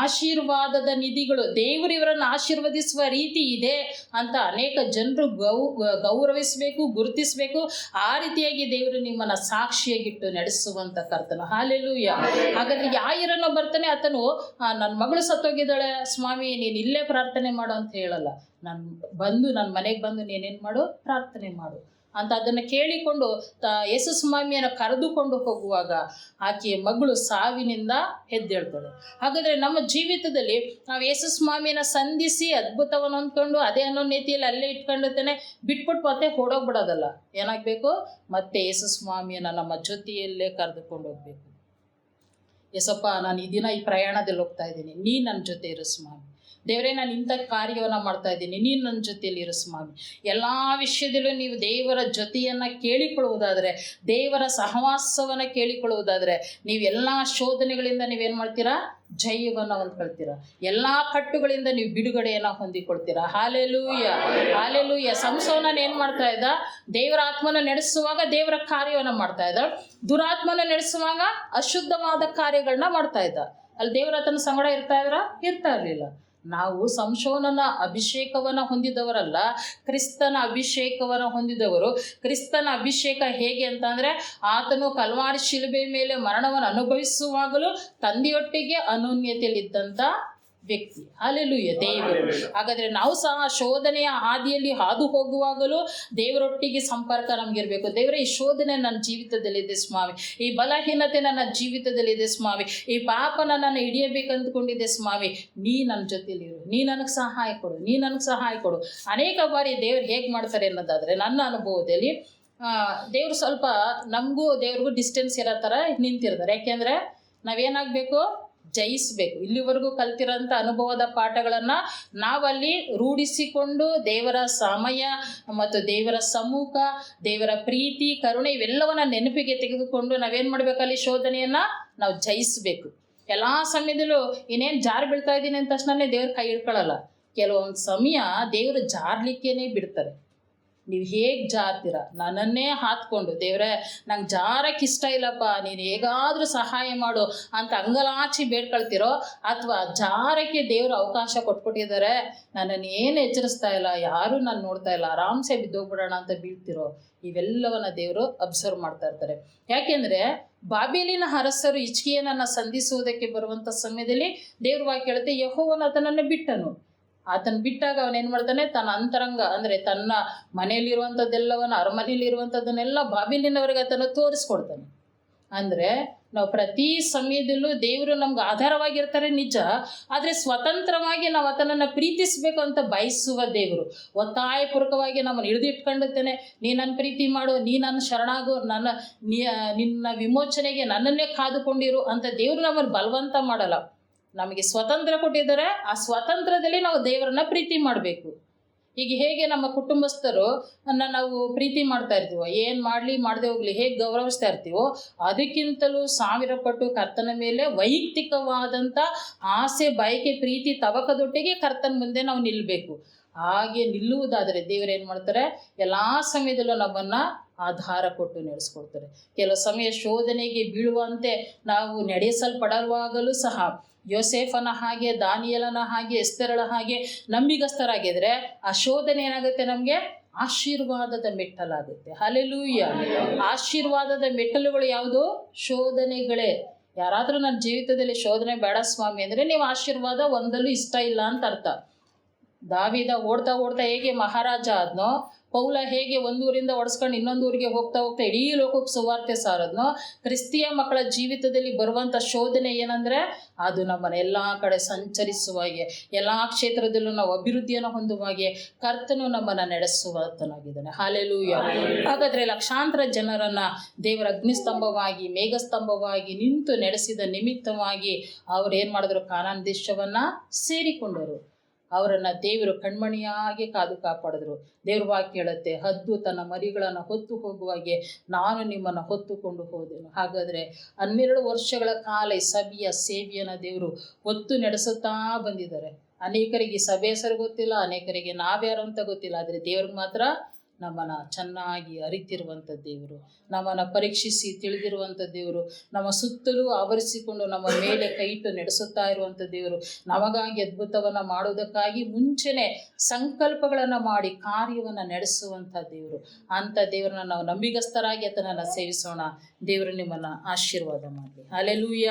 ಆಶೀರ್ವಾದದ ನಿಧಿಗಳು, ದೇವರು ಇವರನ್ನು ಆಶೀರ್ವದಿಸುವ ರೀತಿ ಇದೆ ಅಂತ ಅನೇಕ ಜನರು ಗೌರವಿಸಬೇಕು, ಗುರುತಿಸಬೇಕು. ಆ ರೀತಿಯಾಗಿ ದೇವರು ನಿಮ್ಮನ್ನು ಸಾಕ್ಷಿಯಾಗಿಟ್ಟು ನಡೆಸುವಂಥ ಕರ್ತನು. ಹಲ್ಲೆಲೂಯಾ. ಹಾಗಾದರೆ ಯಾಯಿರನ್ನು ಬರ್ತಾನೆ, ಆತನು ನನ್ನ ಮಗಳು ಸತ್ತೋಗಿದ್ದಾಳೆ ಸ್ವಾಮಿ ನೀನು ಇಲ್ಲೇ ಪ್ರಾರ್ಥನೆ ಮಾಡು ಅಂತ ಹೇಳಲ್ಲ. ನನ್ನ ಮನೆಗೆ ಬಂದು ನೀನೇನು ಮಾಡು? ಪ್ರಾರ್ಥನೆ ಮಾಡು ಅಂತ ಅದನ್ನು ಕೇಳಿಕೊಂಡು ಯೇಸು ಸ್ವಾಮಿಯನ್ನು ಕರೆದುಕೊಂಡು ಹೋಗುವಾಗ ಆಕೆಯ ಮಗಳು ಸಾವಿನಿಂದ ಎದ್ದೇಳ್ತಾಳೆ. ಹಾಗಾದರೆ ನಮ್ಮ ಜೀವಿತದಲ್ಲಿ ನಾವು ಯೇಸು ಸ್ವಾಮಿಯನ್ನು ಸಂಧಿಸಿ ಅದ್ಭುತವನ್ನು ಹೊಂದ್ಕೊಂಡು ಅದೇ ಅನನ್ಯತೆಯಲ್ಲಿ ಅಲ್ಲೇ ಇಟ್ಕೊಂಡಿರ್ತಾನೆ ಬಿಟ್ಬಿಟ್ಟು ಮತ್ತೆ ಹೊಡೋಗ್ಬಿಡೋದಲ್ಲ. ಏನಾಗಬೇಕು? ಮತ್ತೆ ಯೇಸು ಸ್ವಾಮಿಯನ್ನು ನಮ್ಮ ಜೊತೆಯಲ್ಲೇ ಕರೆದುಕೊಂಡು ಹೋಗಬೇಕು. ಯೇಸಪ್ಪ, ನಾನು ಈ ದಿನ ಈ ಪ್ರಯಾಣದಲ್ಲಿ ಹೋಗ್ತಾ ಇದ್ದೀನಿ, ನೀ ನನ್ನ ಜೊತೆ ಇರು ಸ್ವಾಮಿ. ದೇವರೇ ನಾನು ಇಂಥ ಕಾರ್ಯವನ್ನು ಮಾಡ್ತಾ ಇದ್ದೀನಿ, ನೀನು ನನ್ನ ಜೊತೆಯಲ್ಲಿ ಇರು ಸ್ವಾಮಿ. ಎಲ್ಲ ವಿಷಯದಲ್ಲೂ ನೀವು ದೇವರ ಜೊತೆಯನ್ನು ಕೇಳಿಕೊಳ್ಳುವುದಾದರೆ, ದೇವರ ಸಹವಾಸವನ್ನು ಕೇಳಿಕೊಳ್ಳುವುದಾದರೆ, ನೀವೆಲ್ಲ ಶೋಧನೆಗಳಿಂದ ನೀವೇನು ಮಾಡ್ತೀರಾ? ಜಯವನ್ನು ಹೊಂದ್ಕೊಳ್ತೀರಾ. ಎಲ್ಲ ಕಟ್ಟುಗಳಿಂದ ನೀವು ಬಿಡುಗಡೆಯನ್ನು ಹೊಂದಿಕೊಳ್ತೀರಾ. Hallelujah, hallelujah. ಸಂಸೋನನ ಏನು ಮಾಡ್ತಾ ಇದ್ದ? ದೇವರ ಆತ್ಮನ ನಡೆಸುವಾಗ ದೇವರ ಕಾರ್ಯವನ್ನು ಮಾಡ್ತಾ ಇದ್ದ, ದುರಾತ್ಮನ ನಡೆಸುವಾಗ ಅಶುದ್ಧವಾದ ಕಾರ್ಯಗಳನ್ನ ಮಾಡ್ತಾ ಇದ್ದ. ಅಲ್ಲಿ ದೇವರ ಆತನ ಸಂಗಡ ಇರ್ತಾ ಇರಲಿಲ್ಲ. ನಾವು ಸಂಶೋಧನ ಅಭಿಷೇಕವನ್ನು ಹೊಂದಿದವರಲ್ಲ, ಕ್ರಿಸ್ತನ ಅಭಿಷೇಕವನ್ನು ಹೊಂದಿದವರು. ಕ್ರಿಸ್ತನ ಅಭಿಷೇಕ ಹೇಗೆ ಅಂತಂದರೆ, ಆತನು ಕಲ್ವಾರಿ ಶಿಲುಬೆ ಮೇಲೆ ಮರಣವನ್ನು ಅನುಭವಿಸುವಾಗಲೂ ತಂದೆಯೊಟ್ಟಿಗೆ ಅನೋನ್ಯತೆಯಲ್ಲಿದ್ದಂಥ ವ್ಯಕ್ತಿ. ಹಲ್ಲೆಲೂಯ, ದೇವರು. ಹಾಗಾದರೆ ನಾವು ಸಹ ಶೋಧನೆಯ ಹಾದಿಯಲ್ಲಿ ಹಾದು ಹೋಗುವಾಗಲೂ ದೇವರೊಟ್ಟಿಗೆ ಸಂಪರ್ಕ ನಮಗಿರಬೇಕು. ದೇವರೇ, ಈ ಶೋಧನೆ ನನ್ನ ಜೀವಿತದಲ್ಲಿದೆ ಸ್ವಾಮಿ, ಈ ಬಲಹೀನತೆ ನನ್ನ ಜೀವಿತದಲ್ಲಿದೆ ಸ್ವಾಮಿ, ಈ ಪಾಪ ನನ್ನನ್ನು ಹಿಡಿಯಬೇಕಂದ್ಕೊಂಡಿದ್ದೆ ಸ್ವಾಮಿ, ನೀ ನನ್ನ ಜೊತೆಲಿರು, ನೀ ನನಗೆ ಸಹಾಯ ಕೊಡು, ನೀ ನನಗೆ ಸಹಾಯ ಕೊಡು. ಅನೇಕ ಬಾರಿ ದೇವರು ಹೇಗೆ ಮಾಡ್ತಾರೆ ಅನ್ನೋದಾದರೆ, ನನ್ನ ಅನುಭವದಲ್ಲಿ ದೇವರು ಸ್ವಲ್ಪ ನಮಗೂ ದೇವ್ರಿಗೂ ಡಿಸ್ಟೆನ್ಸ್ ಇರೋ ಥರ ನಿಂತಿರ್ತಾರೆ. ಯಾಕೆಂದರೆ ನಾವೇನಾಗಬೇಕು? ಜಯಿಸಬೇಕು. ಇಲ್ಲಿವರೆಗೂ ಕಲ್ತಿರೋಂಥ ಅನುಭವದ ಪಾಠಗಳನ್ನು ನಾವಲ್ಲಿ ರೂಢಿಸಿಕೊಂಡು ದೇವರ ಸಮಯ ಮತ್ತು ದೇವರ ಸಮ್ಮುಖ, ದೇವರ ಪ್ರೀತಿ, ಕರುಣೆ ಇವೆಲ್ಲವನ್ನ ನೆನಪಿಗೆ ತೆಗೆದುಕೊಂಡು ನಾವೇನು ಮಾಡಬೇಕಲ್ಲಿ? ಶೋಧನೆಯನ್ನು ನಾವು ಜಯಿಸಬೇಕು. ಎಲ್ಲ ಸಮಯದಲ್ಲೂ ಇನ್ನೇನು ಜಾರು ಬೀಳ್ತಾ ಇದ್ದೀನಿ ಅಂದ ತಕ್ಷಣವೇ ದೇವ್ರ ಕೈ ಹಿಡ್ಕೊಳ್ಳಲ್ಲ. ಕೆಲವೊಂದು ಸಮಯ ದೇವರು ಜಾರಲಿಕ್ಕೇ ಬಿಡ್ತಾರೆ. ನೀವು ಹೇಗೆ ಜಾರ್ತೀರ? ನನ್ನನ್ನೇ ಹಾತ್ಕೊಂಡು, ದೇವರೇ ನಂಗೆ ಜಾರಕ್ಕೆ ಇಷ್ಟ ಇಲ್ಲಪ್ಪ, ನೀನು ಹೇಗಾದರೂ ಸಹಾಯ ಮಾಡು ಅಂತ ಅಂಗಲಾಚಿ ಬೇಡ್ಕೊಳ್ತಿರೋ, ಅಥವಾ ಜಾರಕ್ಕೆ ದೇವರು ಅವಕಾಶ ಕೊಟ್ಕೊಟ್ಟಿದ್ದಾರೆ, ನನ್ನನ್ನು ಏನು ಎಚ್ಚರಿಸ್ತಾ ಇಲ್ಲ, ಯಾರೂ ನಾನು ನೋಡ್ತಾ ಇಲ್ಲ, ಆರಾಮ್ಸೆ ಬಿದ್ದೋಗ್ಬಿಡೋಣ ಅಂತ ಬೀಳ್ತಿರೋ, ಇವೆಲ್ಲವನ್ನ ದೇವರು ಅಬ್ಸರ್ವ್ ಮಾಡ್ತಾ ಇರ್ತಾರೆ. ಯಾಕೆಂದರೆ ಬಾಬೆಲಿನ ಅರಸರು ಹಿಜ್ಕೀಯನನ್ನು ಸಂಧಿಸುವುದಕ್ಕೆ ಬರುವಂಥ ಸಮಯದಲ್ಲಿ ದೇವ್ರ ವಾಕ್ಯ ಹೇಳುತ್ತೆ, ಯೆಹೋವನು ಅದನ್ನು ಬಿಟ್ಟನು. ಆತನ ಬಿಟ್ಟಾಗ ಅವನೇನು ಮಾಡ್ತಾನೆ? ತನ್ನ ಅಂತರಂಗ ಅಂದರೆ ತನ್ನ ಮನೆಯಲ್ಲಿರುವಂಥದ್ದೆಲ್ಲವನ್ನು, ಅರಮನೆಯಲ್ಲಿರುವಂಥದ್ದನ್ನೆಲ್ಲ ಬಾಬಿಲಿನವರಿಗೆ ಆತನು ತೋರಿಸ್ಕೊಡ್ತಾನೆ. ಅಂದರೆ ನಾವು ಪ್ರತಿ ಸಮಯದಲ್ಲೂ ದೇವರು ನಮ್ಗೆ ಆಧಾರವಾಗಿರ್ತಾರೆ ನಿಜ, ಆದರೆ ಸ್ವತಂತ್ರವಾಗಿ ನಾವು ಆತನನ್ನು ಪ್ರೀತಿಸಬೇಕು ಅಂತ ಬಯಸುವ ದೇವರು. ಒತ್ತಾಯಪೂರ್ವಕವಾಗಿ ನಮ್ಮನ್ನು ಹಿಡಿದಿಟ್ಕೊಂಡಿರ್ತೇನೆ, ನೀ ನನ್ನ ಪ್ರೀತಿ ಮಾಡು, ನೀ ನನ್ನ ಶರಣಾಗು, ನಿನ್ನ ವಿಮೋಚನೆಗೆ ನನ್ನನ್ನೇ ಕಾದುಕೊಂಡಿರು ಅಂತ ದೇವರು ನಮ್ಮನ್ನು ಬಲವಂತ ಮಾಡಲ್ಲ. ನಮಗೆ ಸ್ವತಂತ್ರ ಕೊಟ್ಟಿದ್ದಾರೆ, ಆ ಸ್ವತಂತ್ರದಲ್ಲಿ ನಾವು ದೇವರನ್ನ ಪ್ರೀತಿ ಮಾಡಬೇಕು. ಈಗ ಹೇಗೆ ನಮ್ಮ ಕುಟುಂಬಸ್ಥರು ನಾವು ಪ್ರೀತಿ ಮಾಡ್ತಾ ಇರ್ತೀವೋ, ಏನು ಮಾಡಲಿ ಮಾಡದೆ ಹೋಗಲಿ ಹೇಗೆ ಗೌರವಿಸ್ತಾ ಇರ್ತೀವೋ, ಅದಕ್ಕಿಂತಲೂ 1000 ಪಟ್ಟು ಕರ್ತನ ಮೇಲೆ ವೈಯಕ್ತಿಕವಾದಂಥ ಆಸೆ, ಬಯಕೆ, ಪ್ರೀತಿ, ತವಕದೊಟ್ಟಿಗೆ ಕರ್ತನ ಮುಂದೆ ನಾವು ನಿಲ್ಲಬೇಕು. ಹಾಗೆ ನಿಲ್ಲುವುದಾದರೆ ದೇವರೇನು ಮಾಡ್ತಾರೆ? ಎಲ್ಲ ಸಮಯದಲ್ಲೂ ನಮ್ಮನ್ನು ಆಧಾರ ಕೊಟ್ಟು ನಡೆಸ್ಕೊಡ್ತಾರೆ. ಕೆಲವು ಸಮಯ ಶೋಧನೆಗೆ ಬೀಳುವಂತೆ ನಾವು ನಡೆಸಲ್ಪಡುವಾಗಲೂ ಸಹ ಯೋಸೇಫನ ಹಾಗೆ, ದಾನಿಯೇಲನ ಹಾಗೆ, ಎಸ್ತೇರಳ ಹಾಗೆ ನಂಬಿಗಸ್ತರಾಗಿದ್ದರೆ ಆ ಶೋಧನೆ ಏನಾಗುತ್ತೆ? ನಮಗೆ ಆಶೀರ್ವಾದದ ಮೆಟ್ಟಲಾಗುತ್ತೆ. ಹಲ್ಲೆಲೂಯ. ಆಶೀರ್ವಾದದ ಮೆಟ್ಟಲುಗಳು ಯಾವುದು? ಶೋಧನೆಗಳೇ. ಯಾರಾದರೂ ನನ್ನ ಜೀವಿತದಲ್ಲಿ ಶೋಧನೆ ಬೇಡ ಸ್ವಾಮಿ ಅಂದರೆ ನೀವು ಆಶೀರ್ವಾದ ಹೊಂದಲು ಇಷ್ಟ ಇಲ್ಲ ಅಂತ ಅರ್ಥ. ದಾವೀದ ಓಡ್ತಾ ಓಡ್ತಾ ಹೇಗೆ ಮಹಾರಾಜ ಆದ್ನೋ, ಪೌಲ ಹೇಗೆ ಒಂದೂರಿಂದ ಒಡಿಸ್ಕೊಂಡು ಇನ್ನೊಂದು ಊರಿಗೆ ಹೋಗ್ತಾ ಹೋಗ್ತಾ ಇಡೀ ಲೋಕಕ್ಕೆ ಸುವಾರ್ತೆ ಸಾರದ್ನೋ, ಕ್ರಿಸ್ತಿಯ ಮಕ್ಕಳ ಜೀವಿತದಲ್ಲಿ ಬರುವಂಥ ಶೋಧನೆ ಏನಂದರೆ ಅದು ನಮ್ಮನ್ನು ಎಲ್ಲ ಕಡೆ ಸಂಚರಿಸುವಾಗೆ, ಎಲ್ಲ ಕ್ಷೇತ್ರದಲ್ಲೂ ನಾವು ಅಭಿವೃದ್ಧಿಯನ್ನು ಹೊಂದುವಾಗೆ ಕರ್ತನು ನಮ್ಮನ್ನು ನಡೆಸುವಾತನಾಗಿದ್ದಾನೆ. ಹಲ್ಲೆಲೂಯ. ಹಾಗಾದರೆ ಲಕ್ಷಾಂತರ ಜನರನ್ನು ದೇವರ ಅಗ್ನಿಸ್ತಂಭವಾಗಿ, ಮೇಘಸ್ತಂಭವಾಗಿ ನಿಂತು ನಡೆಸಿದ ನಿಮಿತ್ತವಾಗಿ ಅವರು ಏನು ಮಾಡಿದ್ರು? ಕಾನಾನ್ ದೇಶವನ್ನು ಸೇರಿಕೊಂಡರು. ಅವರನ್ನು ದೇವರು ಕಣ್ಮಣಿಯಾಗಿ ಕಾದು ಕಾಪಾಡಿದ್ರು. ದೇವ್ರ ವಾಕ್ಯ ಹೇಳುತ್ತೆ, ಹದ್ದು ತನ್ನ ಮರಿಗಳನ್ನು ಹೊತ್ತು ಹೋಗುವಾಗೆ ನಾನು ನಿಮ್ಮನ್ನು ಹೊತ್ತುಕೊಂಡು ಹೋದೆನು. ಹಾಗಾದರೆ 12 ವರ್ಷಗಳ ಕಾಲ ಈ ಸಭೆಯ ಸೇವೆಯನ್ನು ದೇವರು ಹೊತ್ತು ನಡೆಸುತ್ತಾ ಬಂದಿದ್ದಾರೆ. ಅನೇಕರಿಗೆ ಈ ಸಭೆ ಹೆಸರು ಗೊತ್ತಿಲ್ಲ, ಅನೇಕರಿಗೆ ನಾವ್ಯಾರು ಅಂತ ಗೊತ್ತಿಲ್ಲ, ಆದರೆ ದೇವ್ರಿಗೆ ಮಾತ್ರ ನಮ್ಮನ್ನು ಚೆನ್ನಾಗಿ ಅರಿತಿರುವಂಥ ದೇವರು, ನಮ್ಮನ್ನು ಪರೀಕ್ಷಿಸಿ ತಿಳಿದಿರುವಂಥ ದೇವರು, ನಮ್ಮ ಸುತ್ತಲೂ ಆವರಿಸಿಕೊಂಡು ನಮ್ಮ ಮೇಲೆ ಕೈ ಇಟ್ಟು ನಡೆಸುತ್ತಾ ಇರುವಂಥ ದೇವರು, ನಮಗಾಗಿ ಅದ್ಭುತವನ್ನು ಮಾಡುವುದಕ್ಕಾಗಿ ಮುಂಚೆನೇ ಸಂಕಲ್ಪಗಳನ್ನು ಮಾಡಿ ಕಾರ್ಯವನ್ನು ನಡೆಸುವಂಥ ದೇವರು. ಅಂಥ ದೇವರನ್ನ ನಾವು ನಂಬಿಗಸ್ತರಾಗಿ ಆತನನ್ನು ಸೇವಿಸೋಣ. ದೇವರು ನಿಮ್ಮನ್ನು ಆಶೀರ್ವಾದ ಮಾಡಲಿ. ಹಲ್ಲೆಲೂಯ.